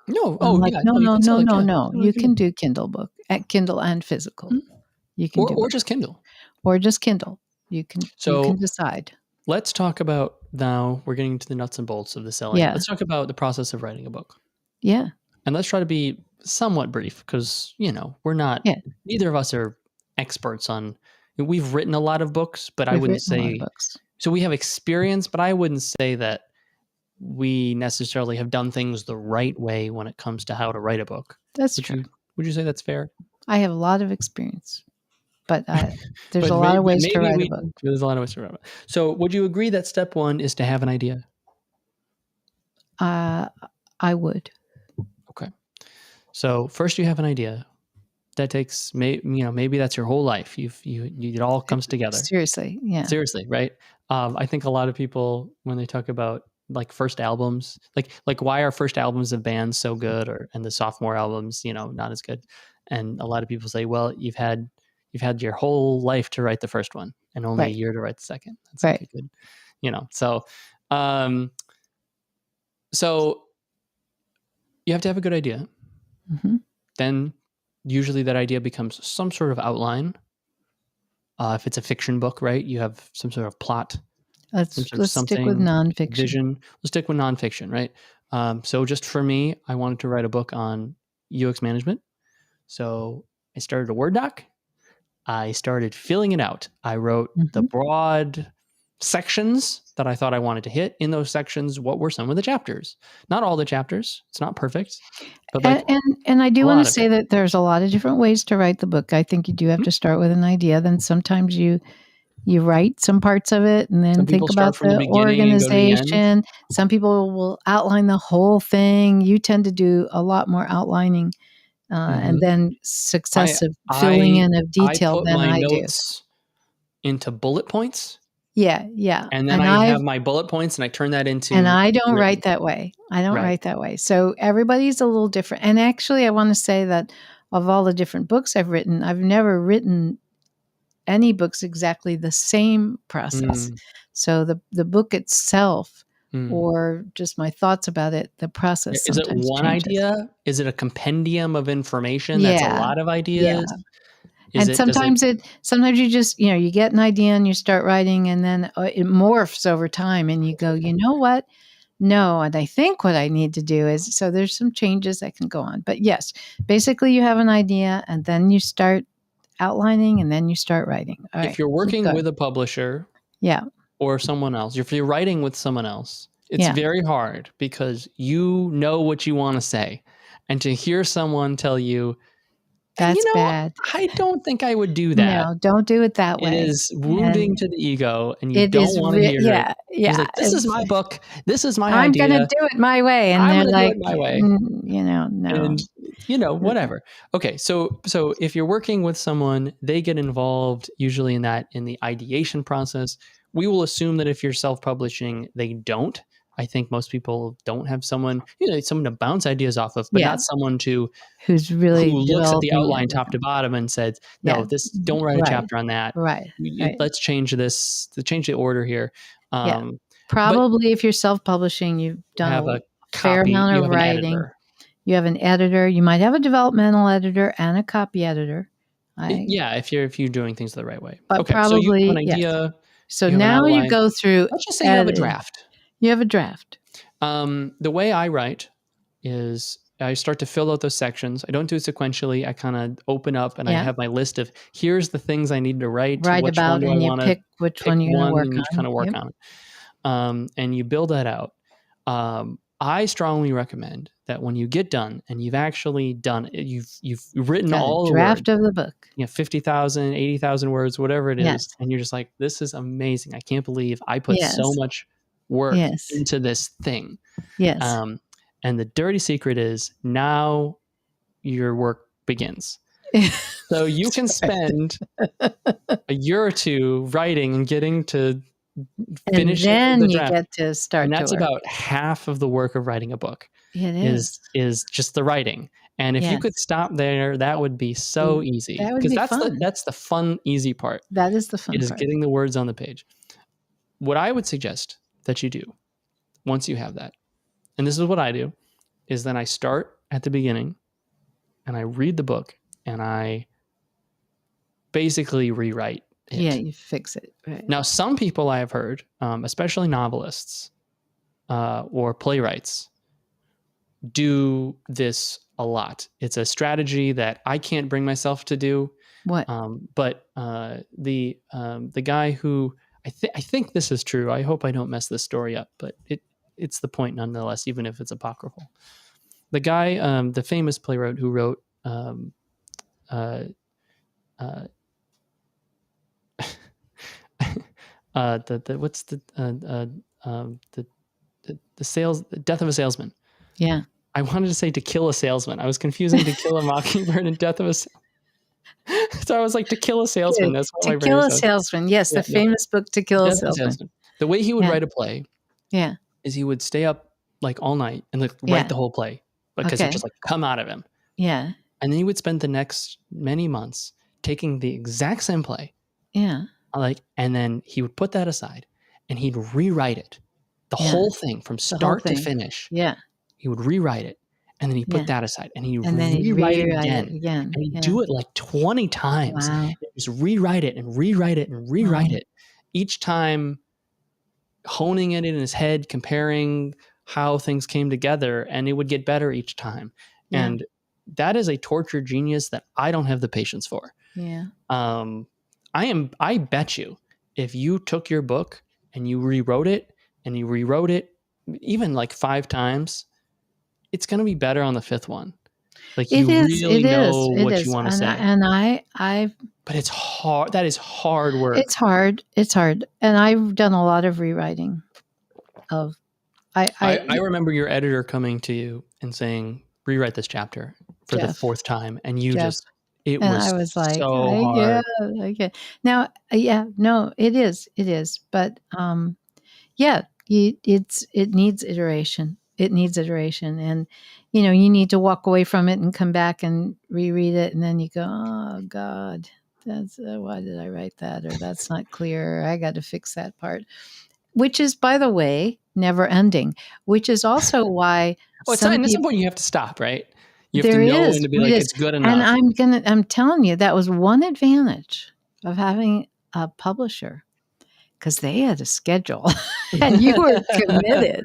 No. No. You can do Kindle book at Kindle and physical. Mm-hmm. You can or just Kindle. Or just Kindle. You can decide. Let's talk about, now we're getting into the nuts and bolts of the selling. Yeah. Let's talk about the process of writing a book. Yeah. And let's try to be somewhat brief, because, we're not, neither of us are experts on, we've written a lot of books, but I wouldn't say, so we have experience, but I wouldn't say that we necessarily have done things the right way when it comes to how to write a book. That's true. Would you say that's fair? I have a lot of experience, but there's a lot of ways to write a book. There's a lot of ways to write a book. So would you agree that step one is to have an idea? I would. Okay. So first you have an idea. That takes, maybe that's your whole life. It all comes together. Seriously. Yeah. Seriously. Right. I think a lot of people, when they talk about like first albums, like why are first albums of bands so good, and the sophomore albums, not as good. And a lot of people say, well, you've had your whole life to write the first one and only a year to write the second. That's like a good, so you have to have a good idea. Mm-hmm. Then usually that idea becomes some sort of outline. If it's a fiction book, right, you have some sort of plot. Let's stick with nonfiction. Vision. Let's stick with nonfiction, right? So just for me, I wanted to write a book on UX management. So I started a Word doc. I started filling it out. I wrote the broad sections that I thought I wanted to hit. In those sections, what were some of the chapters? Not all the chapters. It's not perfect. But and I do want to say that there's a lot of different ways to write the book. I think you do have to start with an idea. Then sometimes you write some parts of it and then think about the organization. Some people will outline the whole thing. You tend to do a lot more outlining and then successive filling in of detail than I do. I put my notes into bullet points. Yeah. And then I have my bullet points and I turn that into... And I don't write that way. Write that way. So everybody's a little different. And actually, I want to say that of all the different books I've written, I've never written any books exactly the same process. So the book itself or just my thoughts about it, the process is it one changes. Idea? Is it a compendium of information? That's a lot of ideas. Yeah. Sometimes you just, you get an idea and you start writing, and then it morphs over time and you go, you know what? No. And I think what I need to do is, so there's some changes that can go on. But yes, basically you have an idea and then you start outlining and then you start writing. All if you're working with a publisher or someone else, if you're writing with someone else, it's very hard because you know what you want to say. And to hear someone tell you, that's bad. I don't think I would do that. No, don't do it that way. It is wounding to the ego, and you don't want to hear it. Yeah. Like, this is my book. This is my idea. I'm going to do it my way. And I'm they're like, do it my way. No. And Whatever. Okay, so if you're working with someone, they get involved usually in the ideation process. We will assume that if you're self-publishing, they don't. I think most people don't have someone to bounce ideas off of, but Yeah. not someone who Who's really looks at the developing outline it with top to them. bottom and says, "No, Yeah. don't write a Right. chapter on that. Right. Let's change this. Change the order here." Yeah. Probably if you're self-publishing, you've done have a a fair copy. amount You of have an writing. editor. You have an editor. You might have a developmental editor and a copy editor. If you're doing things the right way. But Okay, probably, so you have an yes. idea. So you have an now you outline. go through. Let's just say you have a draft. You have a draft. The way I write is I start to fill out those sections. I don't do it sequentially. I kind of open up and I have my list of here's the things I need to write Write about, and you pick which one you're going to work on. You kind of work on it. And you build that out. I strongly recommend that when you get done and you've actually done it, you've written all the draft of the book. 50,000, 80,000 words, whatever it is. And you're just like, this is amazing. I can't believe I put so much work into this thing. Yes. And the dirty secret is now your work begins. So you can spend a year or two writing and getting to finish. And then you get to start. And that's about half of the work of writing a book. It is just the writing. And if you could stop there, that would be so easy. That would be fun. That's the fun, easy part. That is the fun part. It is getting the words on the page. What I would suggest that you do once you have that, and this is what I do, is then I start at the beginning and I read the book and I basically rewrite it. Yeah, you fix it. Right. Now, some people I have heard, especially novelists or playwrights, do this a lot. It's a strategy that I can't bring myself to do. What? But the guy who I think this is true. I hope I don't mess this story up, but it's the point nonetheless, even if it's apocryphal. The guy, the famous playwright who wrote the Death of a Salesman. Yeah. I wanted to say To Kill a Salesman. I was confusing To Kill a Mockingbird and Death of a Salesman. So I was like, To Kill a Salesman. That's what To Kill a Salesman. Yes, the famous book To Kill a Salesman. The way he would write a play is he would stay up like all night and like write the whole play because it just like come out of him. Yeah. And then he would spend the next many months taking the exact same play. Yeah. And then he would put that aside and he'd rewrite it. The whole thing from start to finish. Yeah. He would rewrite it. And then he'd put that aside and he'd rewrite it again. And he'd do it like 20 times. Wow. And just rewrite it and rewrite it and rewrite it. Each time honing it in his head, comparing how things came together, and it would get better each time. Yeah. And that is a tortured genius that I don't have the patience for. Yeah. I bet you if you took your book and you rewrote it even like 5 times, it's going to be better on the 5th one. Like you really know what you want to say. And I but it's hard. That is hard work. It's hard. And I've done a lot of rewriting of I remember your editor coming to you and saying, rewrite this chapter for the 4th time. And you I was like, so hard. Yeah. Now, no, it is. But it needs iteration. And, you need to walk away from it and come back and reread it. And then you go, oh God, that's why did I write that? Or that's not clear. I got to fix that part, which is, by the way, never ending, which is also why. At some point you have to stop, right? You have to know when to be like, it's good enough. And I'm telling you, that was one advantage of having a publisher, because they had a schedule and you were committed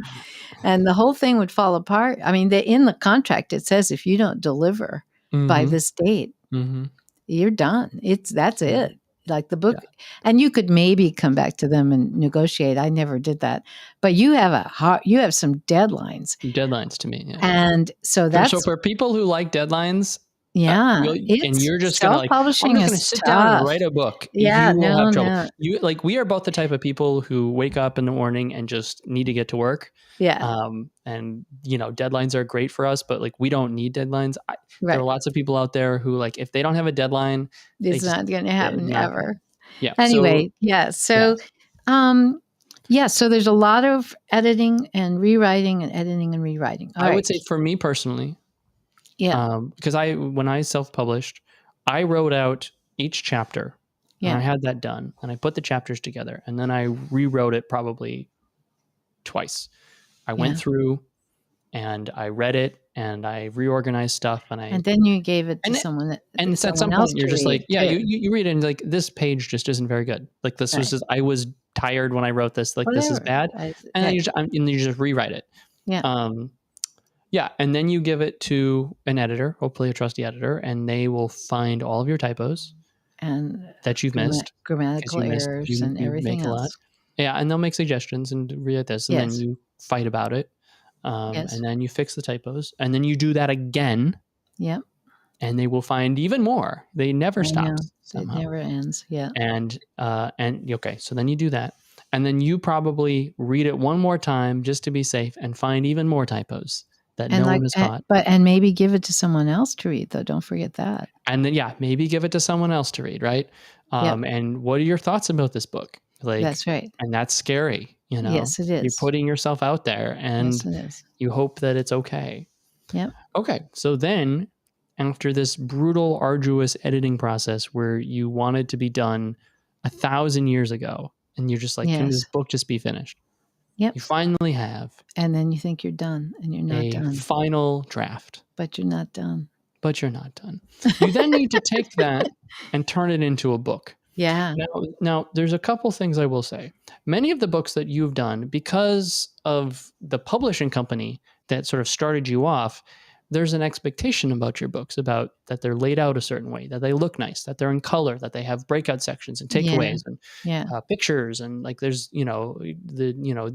and the whole thing would fall apart. I mean, in the contract, it says, if you don't deliver by this date, you're done. That's it. Like the book, and you could maybe come back to them and negotiate. I never did that, but you have some deadlines. Deadlines to me, yeah. And so for people who like deadlines, Yeah, and it's you're just gonna like, I'm self-publishing just gonna is sit down and tough. write a book. Yeah, You will no, have trouble. no. We are both the type of people who wake up in the morning and just need to get to work. Yeah, And deadlines are great for us, but like we don't need deadlines. There are right. lots of people out there who like if they don't have a deadline, they It's just not going to happen not gonna. ever. Yeah. So Anyway, yeah. yeah, So, so there's a lot of editing and rewriting and editing and rewriting. All I right. would say for me personally, Yeah. because when I self-published, I wrote out each chapter and I Yeah. had that done and I put the chapters together and then I rewrote it probably twice. I Yeah. went through and I read it and I reorganized stuff And then you gave it to and someone at some someone point else you're to just read like, yeah, too. you read it and like this page just isn't very good. Like this was Right. just I was tired when I wrote this. Like this is Whatever. bad, and then you just rewrite it. Yeah. Yeah, and then you give it to an editor, hopefully a trusty editor, and they will find all of your typos And that you've missed. grammatical errors and You everything make a lot. else. Yeah, and they'll make suggestions and read this, and then Yes. you fight about it, Yes. and then you fix the typos, and then you do that again, Yep. and they will find even more. They never stop It somehow. never ends. Yeah. And okay, so then you do that, and then you probably read it one more time just to be safe and find even more typos that no one has caught. And maybe give it to someone else to read, though. Don't forget that. And then maybe give it to someone else to read, right? Yep. And what are your thoughts about this book? Like, that's right. And that's scary, Yes, it is. You're putting yourself out there, and yes, it is. you hope that it's okay. Yep. Okay, so then after this brutal, arduous editing process where you wanted to be done 1,000 years ago, and you're just like, can this book just be finished? Yep. You finally have. And then you think you're done, and you're not done. Final draft. But you're not done. You then need to take that and turn it into a book. Yeah. Now, there's a couple things I will say. Many of the books that you've done, because of the publishing company that sort of started you off, there's an expectation about your books about that they're laid out a certain way, that they look nice, that they're in color, that they have breakout sections and takeaways and pictures, and like there's the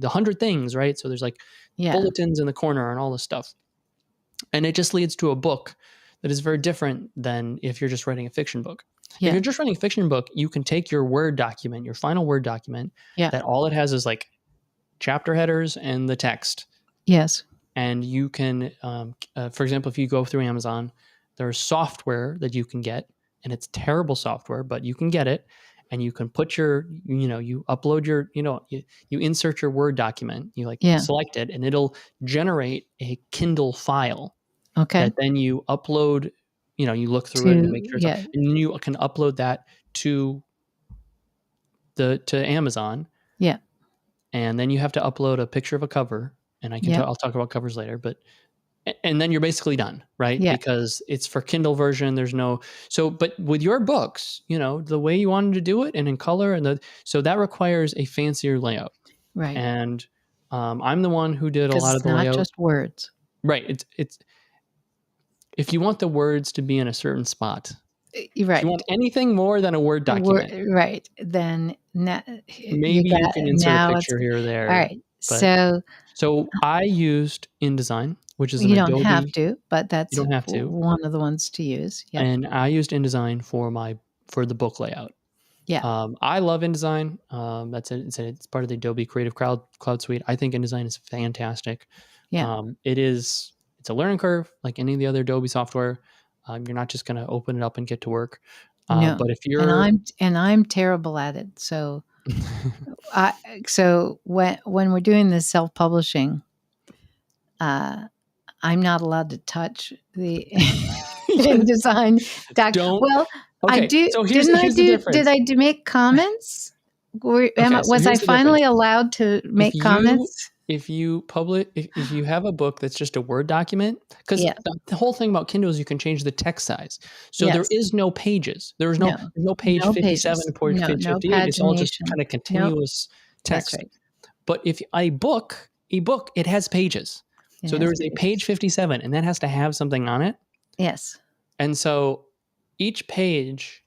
100 things, right? So there's like bulletins in the corner and all this stuff, and it just leads to a book that is very different than if you're just writing a fiction book. Yeah. If you're just writing a fiction book, you can take your Word document, your final Word document, that all it has is like chapter headers and the text. Yes. And you can, for example, if you go through Amazon, there's software that you can get, and it's terrible software, but you can get it, and you can put your, you upload your, you insert your Word document, you select it, and it'll generate a Kindle file. Okay. That then you upload, you look through it and make sure it's up, and you can upload that to Amazon. Yeah. And then you have to upload a picture of a cover. And I'll talk about covers later, and then you're basically done, right? Yeah. Because it's for Kindle version. But with your books, the way you wanted to do it and in color so that requires a fancier layout. Right. And I'm the one who did a lot of the layout. It's not just words. Right. It's if you want the words to be in a certain spot. Right. If you want anything more than a Word document. Right. Then maybe you can insert a picture here or there. All right. So I used InDesign, which is you Adobe. don't have to, but that's you don't have to. One of the ones to use. Yeah. And I used InDesign for the book layout. Yeah. I love InDesign. It's part of the Adobe Creative Cloud Suite. I think InDesign is fantastic. Yeah. It's a learning curve like any of the other Adobe software. You're not just going to open it up and get to work. No. But if you're I'm terrible at it. So when we're doing this self-publishing, I'm not allowed to touch the InDesign document. Well, okay, I do. So did I make comments? Was I finally allowed to make comments? If you have a book that's just a Word document, because the whole thing about Kindle is you can change the text size. So there is no pages. There's no page 57, page 58. It's all just kind of continuous text. That's right. But if a book, it has pages. So there is a page 57, and that has to have something on it. Yes. And so each page,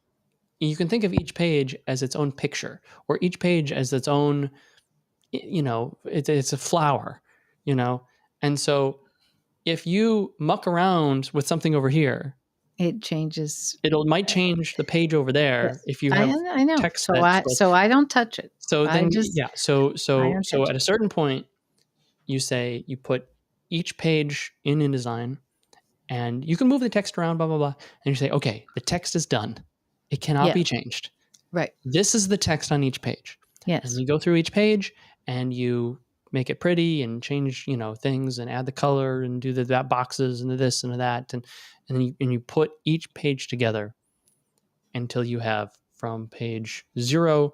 you can think of each page as its own picture, or each page as its own, it's a flower, And so if you muck around with something over here, it changes. It might change the page over there Yes, if you have I know. text So that's I don't touch it. so I then just yeah. So I so don't so touch at a it. certain point, you say you put each page in InDesign, and you can move the text around, blah blah blah, and you say, okay, the text is done. It cannot Yeah. be changed. Right. This is the text on each page. Yes. And you go through each page and you make it pretty and change, things and add the color and do that boxes and the this and the that. And then you put each page together until you have from page 0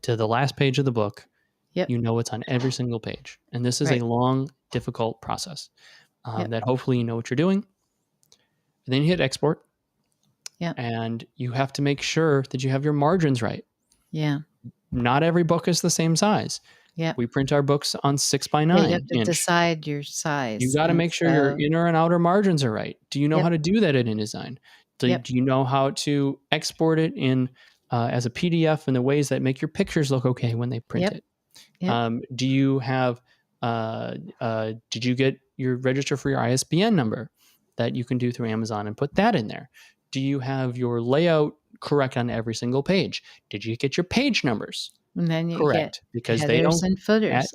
to the last page of the book. Yep. You know what's on every single page. And this is Right. a long, difficult process Yep. that hopefully you know what you're doing. And then you hit export. Yeah. And you have to make sure that you have your margins right. Yeah. Not every book is the same size. Yeah. We print our books on 6x9 Yeah, you have to inch. decide your size. You got to and make sure your so- inner and outer margins are right. Do you know Yep. how to do that in InDesign? Do you know how to export it in as a PDF in the ways that make your pictures look okay when they print Yep. it? Yep. Do you have? Did you get your register for your ISBN number that you can do through Amazon and put that in there? Do you have your layout correct on every single page? Did you get your page numbers And then you correct? get Because they headers don't and footers.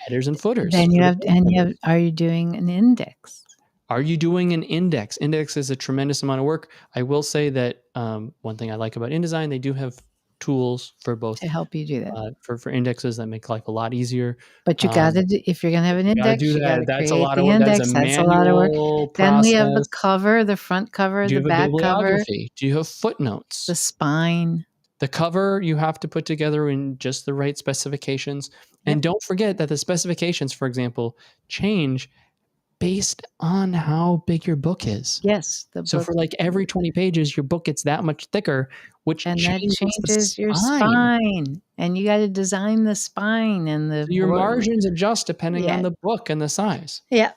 headers and footers. Then you for the have, book and you covers. have, are you doing an index? Are you doing an index? Index is a tremendous amount of work. I will say that one thing I like about InDesign, they do have tools for both To help you do that. for indexes that make life a lot easier. But you got to, if you're going to have an You gotta index, do you got that. to That's a create lot the of work. That index. is a That's a lot of work. manual Then we have the process. cover, the front cover, Do you the have a back cover, bibliography? Do you have footnotes? the spine. The cover you have to put together in just the right specifications. And don't forget that the specifications, for example, change based on how big your book is. Yes. The So book, for like every 20 pages, your book gets that much thicker, which and that changes changes the your spine. And you got to design the spine and the So your board. margins adjust depending Yeah. on the book and the size. Yeah.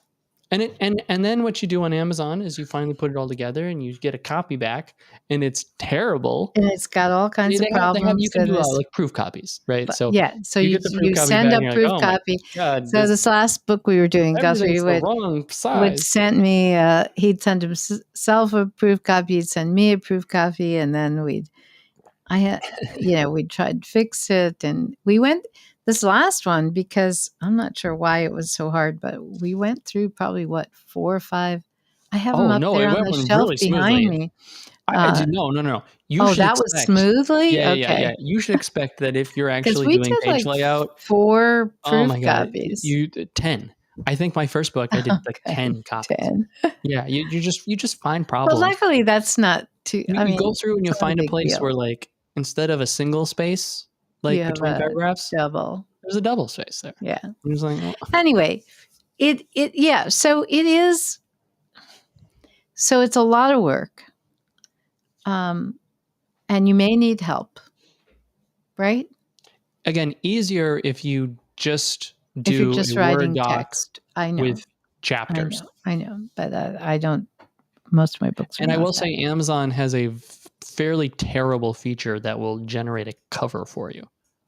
And then what you do on Amazon is you finally put it all together and you get a copy back and it's terrible. And it's got all kinds of problems. You can do and like proof copies, right? But- So yeah, so you you, get the proof you copy send back a and you're proof like, oh my copy. God, So this last book we were doing, Guthrie everything's the would wrong size. send me. He'd send himself a proof copy. He'd send me a proof copy, and then we'd tried to fix it, and we went this last one because I'm not sure why it was so hard, but we went through probably 4 or 5. I have them up there on the shelf really behind smoothly. me. No. You should that was expect- smoothly. Yeah, okay. yeah. You should expect that if you're Because actually we doing did page like layout, 4 oh proof my God, copies. you 10. I think my first book I did like Okay, 10 copies. 10. Yeah, you just find But problems. luckily, that's not too. You go through and you it's not a find a big place deal. where like instead of a single space like You have between a paragraphs, double. there's a double space there. Yeah. It was like, well, Anyway, so it is. So it's a lot of work, and you may need help, right? again, easier if you just If do you're just a Word writing doc text, I know, with chapters. I know, but I don't. Most of my books are And I not will that. say Amazon has a fairly terrible feature that will generate a cover for you.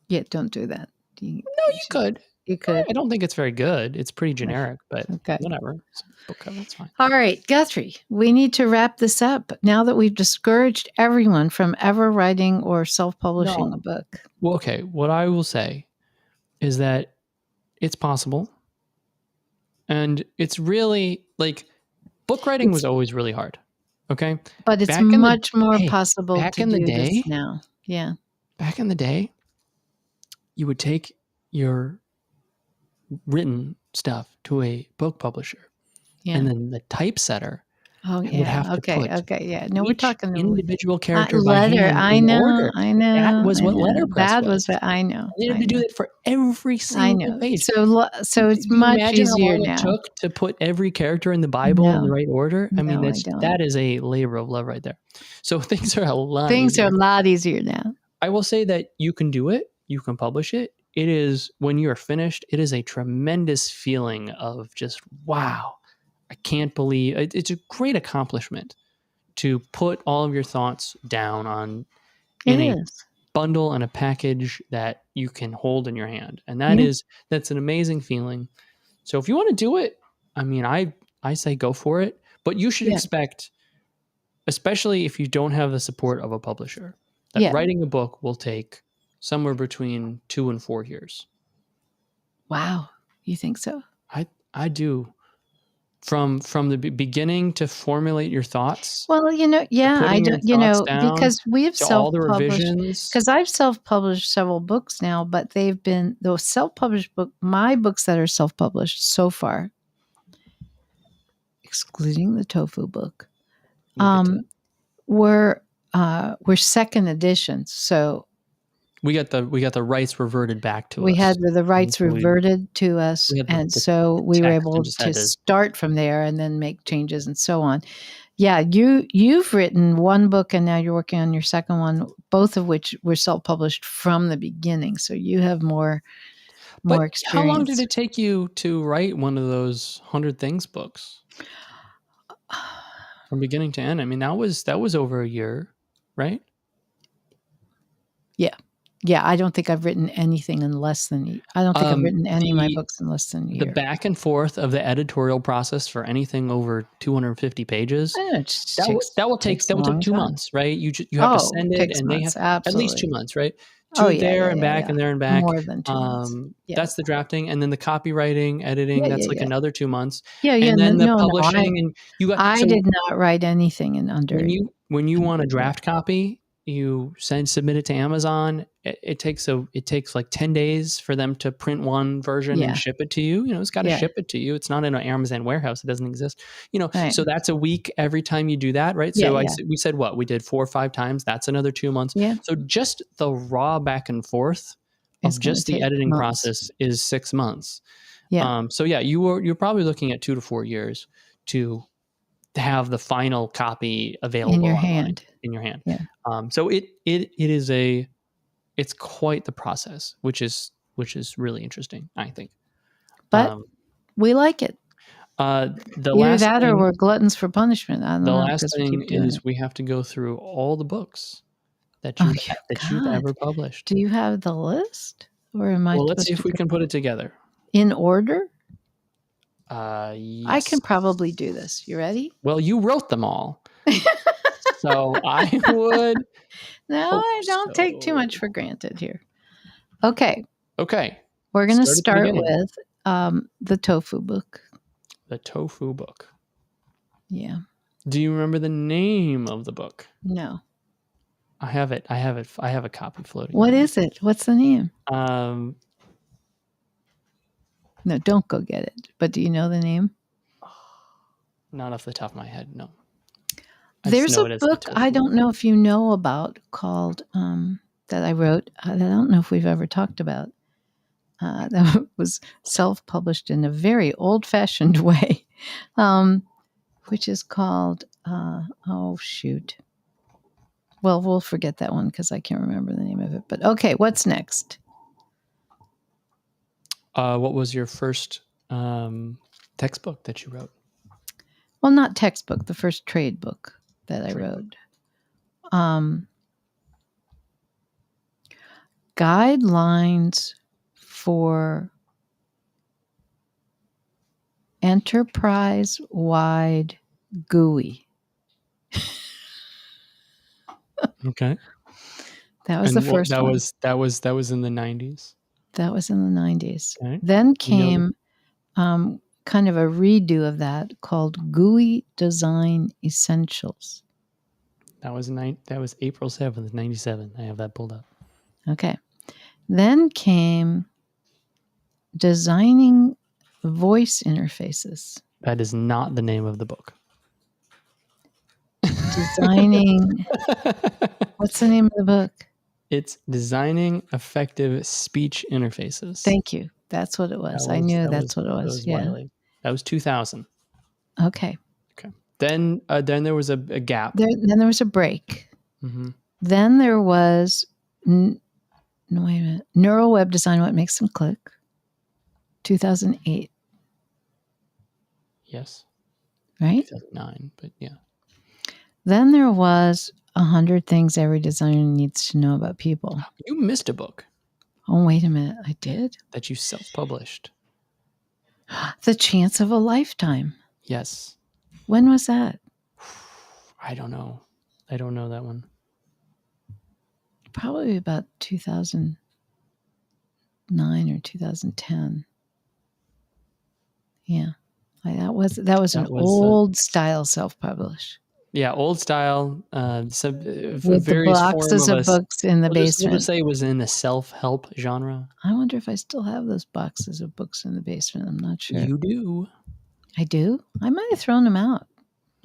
Yeah, don't do that. You could. You could. I don't think it's very good. It's pretty generic, but Okay. whatever. It's a book cover, it's fine. All right, Guthrie, we need to wrap this up now that we've discouraged everyone from ever writing or self-publishing No. a book. Well, okay. What I will say is that it's possible. And it's really like book writing was always really hard. Okay. But it's Back in the- much more hey, possible back to in the do day- this now. Yeah. Back in the day, you would take your written stuff to a book publisher, Yeah. and then the typesetter Oh, would yeah. have to Okay. put Okay. Yeah. No, we're each talking individual character by letter. hand I in know. order. I know. That was I what know. letterpress That was. what I know. They had I to do know. that for every I single know. page. So it's Can you much imagine easier how long now. it took to put every character in the Bible in the No. right order? I mean, No, I don't. that is a labor of love right there. So things are a lot Things easier. are a lot easier now. I will say that you can do it. You can publish it. It is, when you are finished, it is a tremendous feeling of just, wow, I can't believe it's a great accomplishment to put all of your thoughts down on It in a is. bundle and a package that you can hold in your hand. And that's an amazing feeling. So if you want to do it, I mean, I say go for it, but you should Yeah. expect especially if you don't have the support of a publisher, that Yeah. writing a book will take somewhere between 2 and 4 years. Wow. You think so? I do. From the beginning to formulate your thoughts, Well, yeah, I putting your don't, thoughts down, because we have to all the self-published, revisions. because I've self-published several books now, but they've been those self-published my books that are self-published so far, excluding the tofu book, We'll get to that. were second editions. So We got the rights reverted back to we us. had the rights So we reverted to us, had and the so we were text able and just to had to. start from there and then make changes and so on. Yeah, you've written one book and now you're working on your second one, both of which were self-published from the beginning. So you have more But experience. how long did it take you to write one of those 100 Things books from beginning to end? I mean, that was over a year, right? Yeah, I don't think I've written anything in less than. I don't think I've written any of my books in less than a The year. back and forth of the editorial process for anything over 250 pages, I don't know, it just takes- that will take takes a long 2 time. months, right? You have to send it, takes and they months, have at least 2 absolutely. months, right? Oh, Two yeah, there yeah, and yeah, back, yeah. and there and back. More than 2 months. Yeah. That's the drafting, and then the copywriting, editing. Yeah, That's yeah, like yeah. another 2 months, Yeah, and then the publishing, and you got. I So did not write anything in under. when you want a draft copy, you submit it to Amazon. It takes like 10 days for them to print one version and ship it to you. It's got to ship it to you. It's not in an Amazon warehouse. It doesn't exist. Right. So that's a week every time you do that, right? Yeah, So yeah. we said what? We did 4 or 5 times. That's another 2 months. Yeah. So just the raw back and forth It's of gonna just the take editing months. process is 6 months. Yeah. So yeah, you're probably looking at 2 to 4 years to have the final copy available in your online, hand. in your hand. Yeah. So it's quite the process, which is really interesting, I think. But we like it. The Either last that thing, or we're gluttons for punishment. I don't the know. last 'Cause we thing keep doing is it. we have to go through all the books that Oh, you've yeah, you've God. ever published. Do you have the list, or am I? Well, let's see supposed if we to can put it together. in order? Yes. I can probably do this. You ready? Well, you wrote them all, so I would. No, hope I don't take too much so. for granted here. Okay, Okay, we're going to Start at the start beginning. with the tofu book. The tofu book. Yeah. Do you remember the name of the book? No. I have it. I have a copy floating. What around. is it? What's the name? No, don't go get it. But do you know the name? Not off the top of my head, no. There's a book I don't know if you know about called that I wrote. I don't know if we've ever talked about. That was self-published in a very old-fashioned way, which is called. Oh shoot! Well, we'll forget that one because I can't remember the name of it. But okay, what's next? What was your first textbook that you wrote? Well, not textbook. The first trade book that I wrote. Guidelines for enterprise-wide GUI. Okay. That was the first that one. That was in the 90s. That was in the 90s. Okay. Then came kind of a redo of that called GUI Design Essentials. That was April 7th, 97. I have that pulled up. Okay. Then came Designing Voice Interfaces. That is not the name of the book. Designing. What's the name of the book? It's Designing Effective Speech Interfaces. Thank you. That's what it was. I knew that's what it was. Yeah. Wiley. That was 2000. Okay. Then there was a gap. Then there was a break. Mm-hmm. Then there was wait a minute. Neural Web Design, What Makes Them Click. 2008. Yes. Right? 2009, but yeah. Then there was 100 Things Every Designer Needs to Know About People. You missed a book. Oh, wait a minute. I did? That you self-published. The Chance of a Lifetime. Yes. When was that? I don't know. I don't know that one. Probably about 2009 or 2010. Yeah. That was an old style self-publish. Yeah, old style. With the various form boxes of us. books in the We'll basement. just say it was in the self-help genre. I wonder if I still have those boxes of books in the basement. I'm not sure. You do. I do? I might have thrown them out.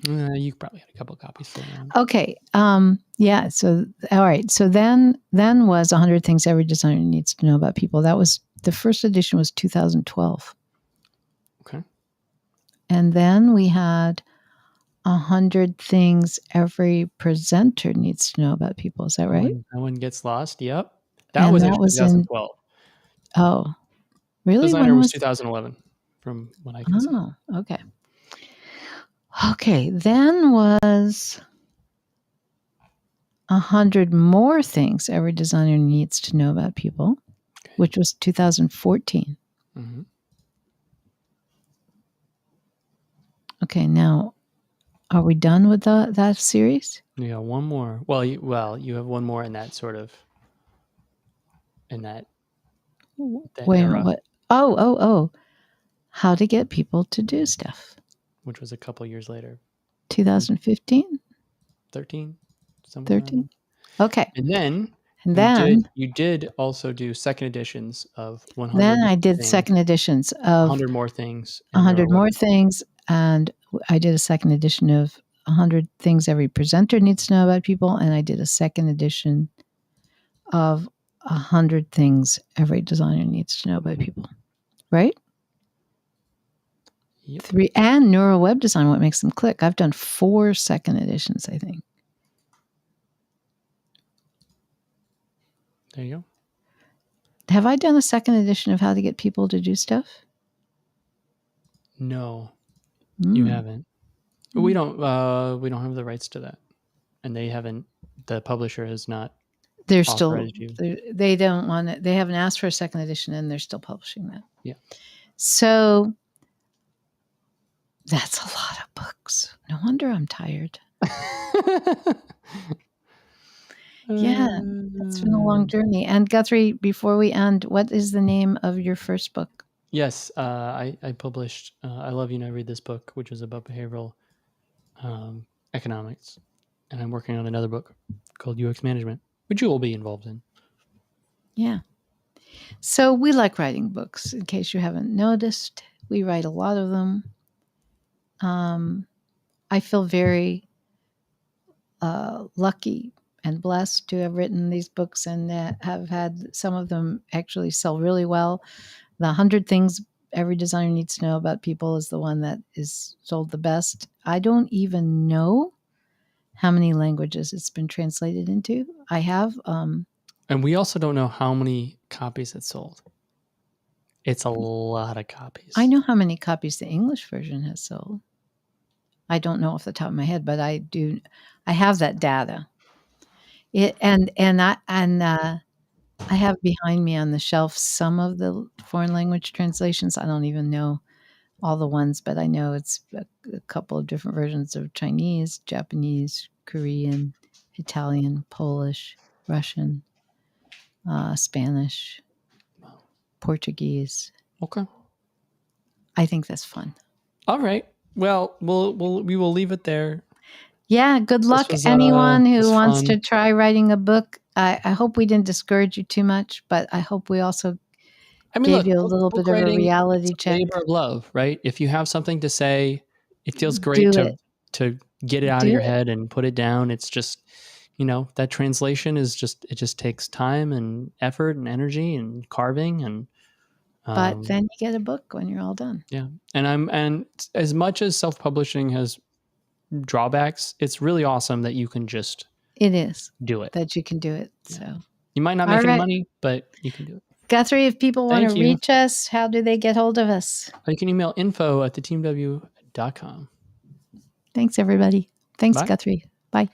You probably had a couple of copies still around. Okay. Yeah. So, all right. So then was 100 Things Every Designer Needs to Know About People. That was, the first edition was 2012. Okay. And then we had 100 Things Every Presenter Needs to Know About People. Is that right? That one gets lost. Yep. That was actually 2012. Oh, really? Designer was 2011 from what I can see. Oh, okay. Okay. Then was 100 More Things Every Designer Needs to Know About People, which was 2014. Mm-hmm. Okay, now, are we done with that series? Yeah, one more. Well, you have one more in that sort of, in that Wait, era, what? Oh. How to Get People to Do Stuff. which was a couple years later. 2015? 13? 13? Okay. And then you did also do second editions of 100. Then I did second editions of 100 More Things. 100 More Things, and I did a second edition of 100 Things Every Presenter Needs to Know About People, and I did a second edition of 100 Things Every Designer Needs to Know About People. Right? Yep. 3, and Neuro Web Design, What Makes Them Click. I've done 4 second editions, I think. There you go. Have I done a second edition of How to Get People to Do Stuff? No, you haven't. We don't have the rights to that, and they haven't. The publisher has not. They're still. They don't want it. They haven't asked for a second edition, and they're still publishing that. Yeah. So that's a lot of books. No wonder I'm tired. Yeah, it's been a long journey. And Guthrie, before we end, what is the name of your first book? Yes, I published I Love You and I Read This Book, which is about behavioral economics. And I'm working on another book called UX Management, which you will be involved in. Yeah. So we like writing books. In case you haven't noticed, we write a lot of them. I feel very lucky and blessed to have written these books and have had some of them actually sell really well. The 100 Things Every Designer Needs to Know About People is the one that is sold the best. I don't even know how many languages it's been translated into. I have. And we also don't know how many copies it sold. It's a lot of copies. I know how many copies the English version has sold. I don't know off the top of my head, but I do. I have that data. I have behind me on the shelf some of the foreign language translations. I don't even know all the ones, but I know it's a couple of different versions of Chinese, Japanese, Korean, Italian, Polish, Russian, Spanish, Portuguese. Okay. I think that's fun. All right. Well, we will leave it there. Yeah. Good luck, anyone who wants to try writing a book. I hope we didn't discourage you too much, but I hope we also gave you a little bit of a reality check. Labor of love, right? If you have something to say, it feels great to get it out of your head and put it down. It's just, that translation is it just takes time and effort and energy and carving and. But then you get a book when you're all done. Yeah, and as much as self-publishing has drawbacks, it's really awesome that you can just. It is. Do it. That you can do it. Yeah. So you might not make any money, but you can do it. Guthrie, if people want to reach us, how do they get hold of us? You can email info@theteamw.com. Thanks, everybody. Thanks, Guthrie. Bye.